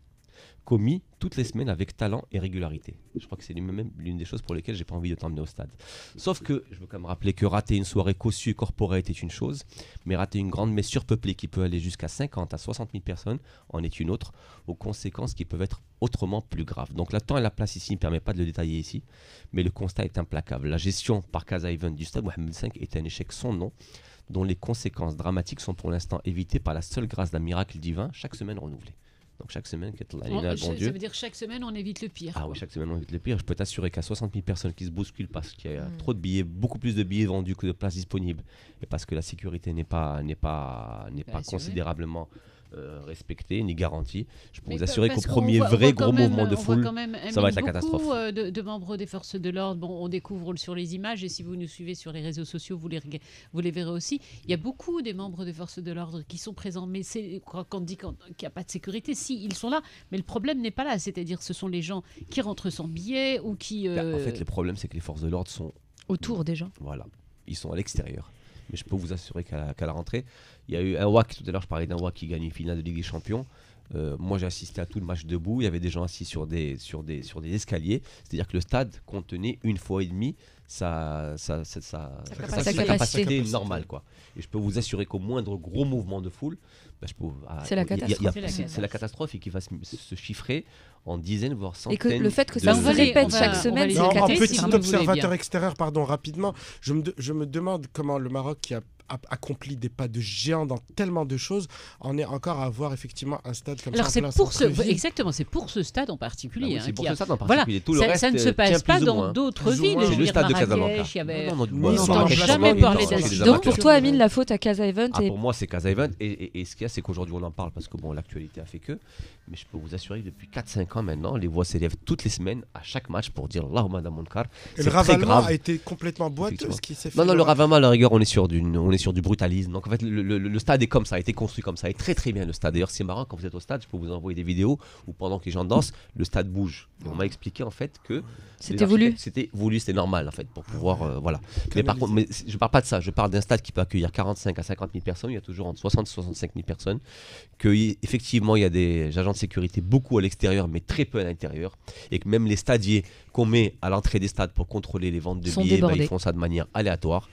Speaker 6: commis toutes les semaines avec talent et régularité. Je crois que c'est même l'une des choses pour lesquelles j'ai pas envie de t'emmener au stade. Sauf que, je veux quand même rappeler que rater une soirée cossue et corporate est une chose, mais rater une grande messe surpeuplée qui peut aller jusqu'à 50 à 60 000 personnes en est une autre, aux conséquences qui peuvent être autrement plus graves. Donc le temps et la place ici ne permet pas de le détailler ici, mais le constat est implacable. La gestion par Casa Event du stade Mohamed V est un échec sans nom, dont les conséquences dramatiques sont pour l'instant évitées par la seule grâce d'un miracle divin, chaque semaine renouvelé. Donc chaque semaine,
Speaker 3: ça veut dire chaque semaine on évite le pire.
Speaker 6: Ah oui, chaque semaine on évite le pire. Je peux t'assurer qu'à 60 000 personnes qui se bousculent parce qu'il y a trop de billets, beaucoup plus de billets vendus que de places disponibles, et parce que la sécurité n'est pas considérablement respectée ni garantie, je peux vous assurer qu'au premier gros mouvement de foule, ça va être la catastrophe.
Speaker 3: Beaucoup de membres des forces de l'ordre, on découvre sur les images, et si vous nous suivez sur les réseaux sociaux, vous les verrez aussi. Il y a beaucoup des membres des forces de l'ordre qui sont présents, mais quand on dit qu'il n'y a pas de sécurité, si, ils sont là, mais le problème n'est pas là, c'est-à-dire ce sont les gens qui rentrent sans billet ou qui...
Speaker 6: En fait, le problème, c'est que les forces de l'ordre sont...
Speaker 5: autour des gens.
Speaker 6: Voilà, ils sont à l'extérieur. Mais je peux vous assurer qu'à la rentrée, il y a eu un WAC, tout à l'heure je parlais d'un WAC qui gagne une finale de Ligue des Champions. Moi j'ai assisté à tout le match debout, il y avait des gens assis sur des escaliers, c'est-à-dire que le stade contenait une fois et demie sa capacité normale, quoi. Et je peux vous assurer qu'au moindre gros mouvement de foule,
Speaker 5: c'est la catastrophe.
Speaker 6: C'est la catastrophe et qui va se chiffrer en dizaines, voire centaines.
Speaker 5: Et que le fait que ça se répète chaque semaine, c'est
Speaker 12: catastrophe.
Speaker 5: catastrophe.
Speaker 12: Petit observateur extérieur, rapidement, je me demande comment le Maroc, qui a accompli des pas de géant dans tellement de choses, en est encore à avoir effectivement un stade comme ça en place.
Speaker 3: Exactement, c'est pour ce stade en particulier.
Speaker 6: C'est pour ce stade en particulier. Tout le reste
Speaker 3: ça ne se passe pas dans d'autres villes.
Speaker 6: C'est le stade de Casablanca.
Speaker 3: On n'entend jamais parler d'Asie.
Speaker 5: Donc pour toi, Amine, la faute à Casa Event.
Speaker 6: Pour moi, c'est Casa Event. Et ce qu'il y a, c'est qu'aujourd'hui, on en parle parce que l'actualité a fait que. Mais je peux vous assurer que depuis 4-5 ans maintenant, les voix s'élèvent toutes les semaines à chaque match pour dire Allahumma da munkar.
Speaker 12: Et le ravalement a été complètement boiteux, ce qui s'est fait.
Speaker 6: Non, le ravalement, à la rigueur, on est sur du brutalisme. Donc en fait, le stade est comme ça, a été construit comme ça, et très très bien le stade. D'ailleurs, c'est marrant, quand vous êtes au stade, je peux vous envoyer des vidéos où pendant que les gens dansent, le stade bouge. Et on m'a expliqué en fait que
Speaker 5: c'était voulu,
Speaker 6: c'était normal en fait pour pouvoir voilà. Mais par contre, je parle pas de ça. Je parle d'un stade qui peut accueillir 45 à 50 000 personnes. Il y a toujours entre 60 et 65 000 personnes. Que effectivement, il y a des agents de sécurité beaucoup à l'extérieur, mais très peu à l'intérieur, et que même les stadiers qu'on met à l'entrée des stades pour contrôler les ventes de billets, ils font ça de manière aléatoire.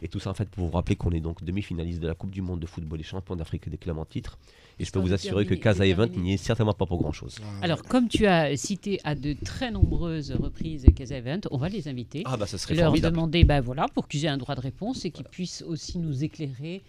Speaker 6: Et tout ça en fait pour vous rappeler qu'on est donc demi-finaliste de la Coupe du Monde de football et champion d'Afrique des clubs en titre. Et je peux vous assurer que Casa Event n'y est certainement pas pour grand-chose.
Speaker 3: Alors comme tu as cité à de très nombreuses reprises Casa Event, on va les inviter.
Speaker 6: Ça serait
Speaker 3: leur
Speaker 6: formidable.
Speaker 3: Demander pour qu'ils aient un droit de réponse et qu'ils puissent aussi nous éclairer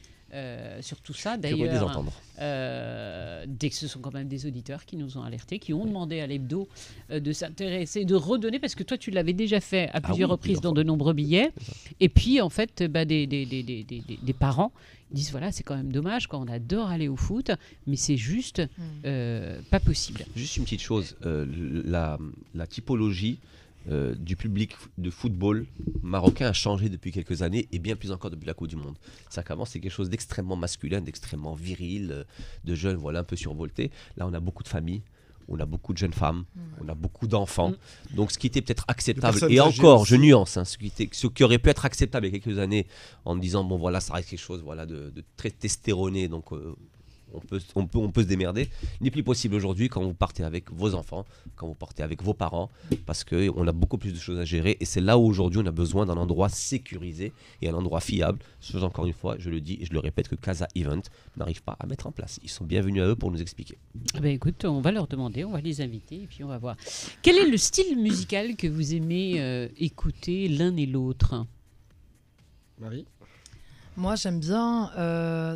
Speaker 3: sur tout ça. D'ailleurs, dès que ce sont quand même des auditeurs qui nous ont alertés, qui ont demandé à l'hebdo de s'intéresser, de redonner, parce que toi tu l'avais déjà fait à plusieurs reprises dans de nombreux billets, et puis en fait des parents disent voilà, c'est quand même dommage, quand on adore aller au foot, mais c'est juste pas possible.
Speaker 6: Juste une petite chose, la typologie du public de football marocain a changé depuis quelques années, et bien plus encore depuis la Coupe du Monde. C'est qu'avant, c'est quelque chose d'extrêmement masculin, d'extrêmement viril, de jeunes un peu survoltés. Là, on a beaucoup de familles, on a beaucoup de jeunes femmes, on a beaucoup d'enfants. Donc ce qui était peut-être acceptable, et encore, je nuance, ce qui aurait pu être acceptable il y a quelques années, en disant, ça reste quelque chose de très testéroné, donc on peut se démerder. Il n'est plus possible aujourd'hui quand vous partez avec vos enfants, quand vous partez avec vos parents, parce qu'on a beaucoup plus de choses à gérer. Et c'est là où aujourd'hui on a besoin d'un endroit sécurisé et un endroit fiable. Chose, encore une fois, je le dis et je le répète, que Casa Event n'arrive pas à mettre en place. Ils sont bienvenus à eux pour nous expliquer.
Speaker 3: Écoute, on va leur demander, on va les inviter et puis on va voir. Quel est le style musical que vous aimez écouter l'un et l'autre?
Speaker 12: Marie?
Speaker 13: Moi, j'aime bien.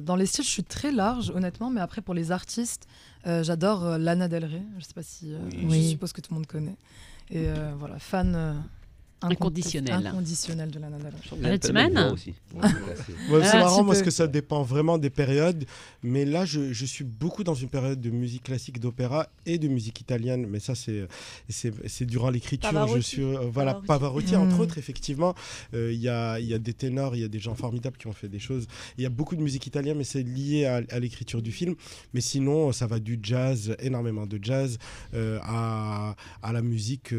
Speaker 13: Dans les styles, je suis très large, honnêtement, mais après, pour les artistes, j'adore Lana Del Rey. Je ne sais pas si. Je suppose que tout le monde connaît. Et voilà, fan. Inconditionnel de Lana Del Rey.
Speaker 12: C'est marrant parce que ça dépend vraiment des périodes, mais là je suis beaucoup dans une période de musique classique, d'opéra et de musique italienne, mais ça c'est durant l'écriture.
Speaker 4: Pavarotti.
Speaker 12: Je suis Pavarotti entre autres, effectivement. Il y a des ténors, il y a des gens formidables qui ont fait des choses. Il y a beaucoup de musique italienne, mais c'est lié à l'écriture du film. Mais sinon ça va du jazz, énormément de jazz, à la musique,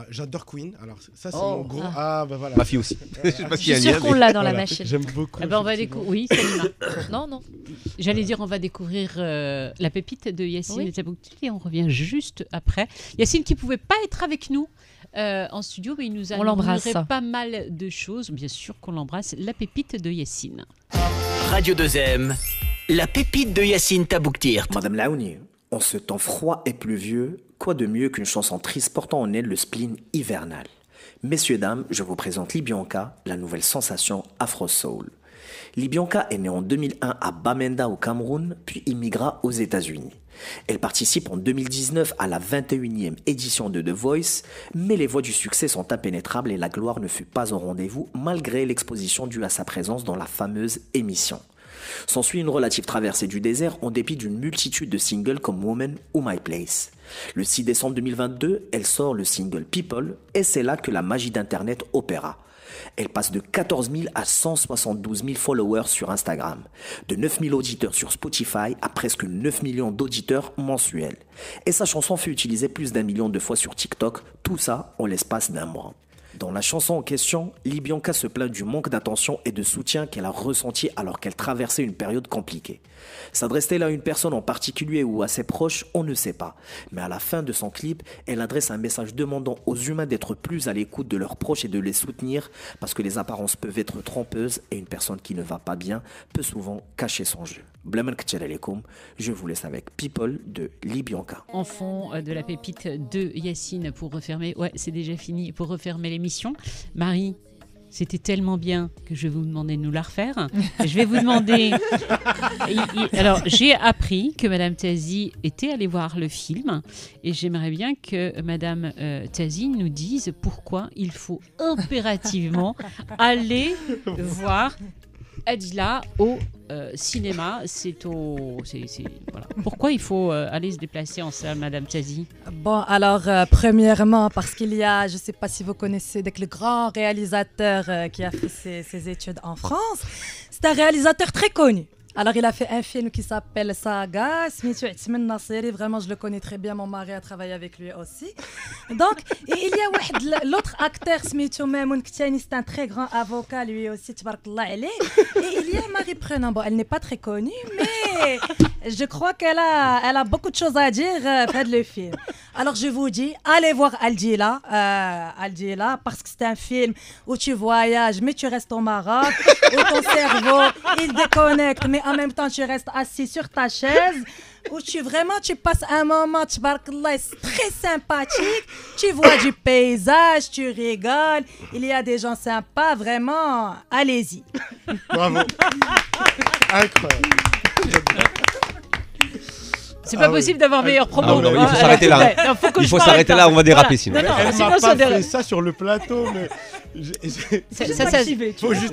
Speaker 12: j'adore Queen, alors ça c'est mon gros. Voilà.
Speaker 6: Ma fille aussi.
Speaker 5: Je suis sûre qu'on l'a dans la machine.
Speaker 12: J'aime beaucoup.
Speaker 3: On va oui, Salima.
Speaker 5: Non.
Speaker 3: J'allais dire, on va découvrir la pépite de Yacine Taboukti et on revient juste après. Yacine qui pouvait pas être avec nous en studio, mais il nous a montré pas mal de choses. Bien sûr qu'on l'embrasse. La pépite de Yacine.
Speaker 1: Radio 2M, la pépite de Yacine Taboukti.
Speaker 9: Madame Laouni, en ce temps froid et pluvieux, quoi de mieux qu'une chanson triste portant en elle le spleen hivernal? Messieurs, dames, je vous présente Libyanka, la nouvelle sensation Afro-Soul. Libyanka est née en 2001 à Bamenda au Cameroun, puis immigra aux États-Unis. Elle participe en 2019 à la 21e édition de The Voice, mais les voies du succès sont impénétrables et la gloire ne fut pas au rendez-vous malgré l'exposition due à sa présence dans la fameuse émission. S'ensuit une relative traversée du désert en dépit d'une multitude de singles comme Woman ou My Place. Le 6 décembre 2022, elle sort le single People et c'est là que la magie d'Internet opéra. Elle passe de 14 000 à 172 000 followers sur Instagram, de 9 000 auditeurs sur Spotify à presque 9 millions d'auditeurs mensuels. Et sa chanson fut utilisée plus d'1 million de fois sur TikTok, tout ça en l'espace d'1 mois. Dans la chanson en question, Libyanka se plaint du manque d'attention et de soutien qu'elle a ressenti alors qu'elle traversait une période compliquée. S'adresse-t-elle à une personne en particulier ou à ses proches, on ne sait pas. Mais à la fin de son clip, elle adresse un message demandant aux humains d'être plus à l'écoute de leurs proches et de les soutenir parce que les apparences peuvent être trompeuses et une personne qui ne va pas bien peut souvent cacher son jeu. Je vous laisse avec People de Libyanka.
Speaker 3: En fond de la pépite de Yacine pour refermer. Ouais, c'est déjà fini pour refermer l'émission. Marie, c'était tellement bien que je vais vous demander de nous la refaire. Je vais vous demander. Alors, j'ai appris que Madame Tazi était allée voir le film et j'aimerais bien que Madame Tazi nous dise pourquoi il faut impérativement aller voir Adila au cinéma. Voilà. Pourquoi il faut aller se déplacer en salle, Madame Tazi?
Speaker 13: Bon, alors, premièrement, parce qu'il y a, je ne sais pas si vous connaissez, le grand réalisateur qui a fait ses études en France. C'est un réalisateur très connu. Alors, il a fait un film qui s'appelle Saga. Vraiment, je le connais très bien. Mon mari a travaillé avec lui aussi. Donc, il y a l'autre acteur, c'est un très grand avocat, lui aussi. Et il y a Marie Prenant. Bon, elle n'est pas très connue, mais je crois qu'elle a beaucoup de choses à dire près de le film. Alors, je vous dis, allez voir Aldila, parce que c'est un film où tu voyages, mais tu restes au Maroc, où ton cerveau, il déconnecte, mais en même temps, tu restes assis sur ta chaise, où tu passes un moment, tbarkallah, très sympathique, tu vois du paysage, tu rigoles, il y a des gens sympas, vraiment, allez-y.
Speaker 12: Bravo. Incroyable.
Speaker 3: C'est pas possible d'avoir meilleur promo.
Speaker 6: Il faut s'arrêter là. Il faut s'arrêter là, on va déraper sinon.
Speaker 12: Elle m'a pas fait ça sur le plateau, mais...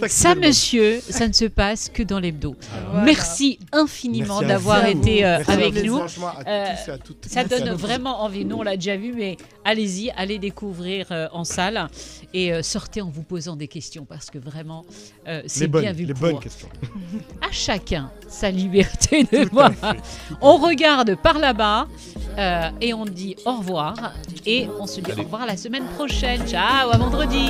Speaker 3: Ça, monsieur, ça ne se passe que dans l'hebdo. Voilà. Merci infiniment d'avoir été avec nous. Ça donne vraiment envie. Nous, on l'a déjà vu, mais allez-y, allez découvrir en salle et sortez en vous posant des questions parce que vraiment, c'est bien vu.
Speaker 12: Les bonnes questions.
Speaker 3: À chacun sa liberté de voir. On regarde par là-bas et on dit au revoir et on se dit au revoir la semaine prochaine. Ciao, à vendredi.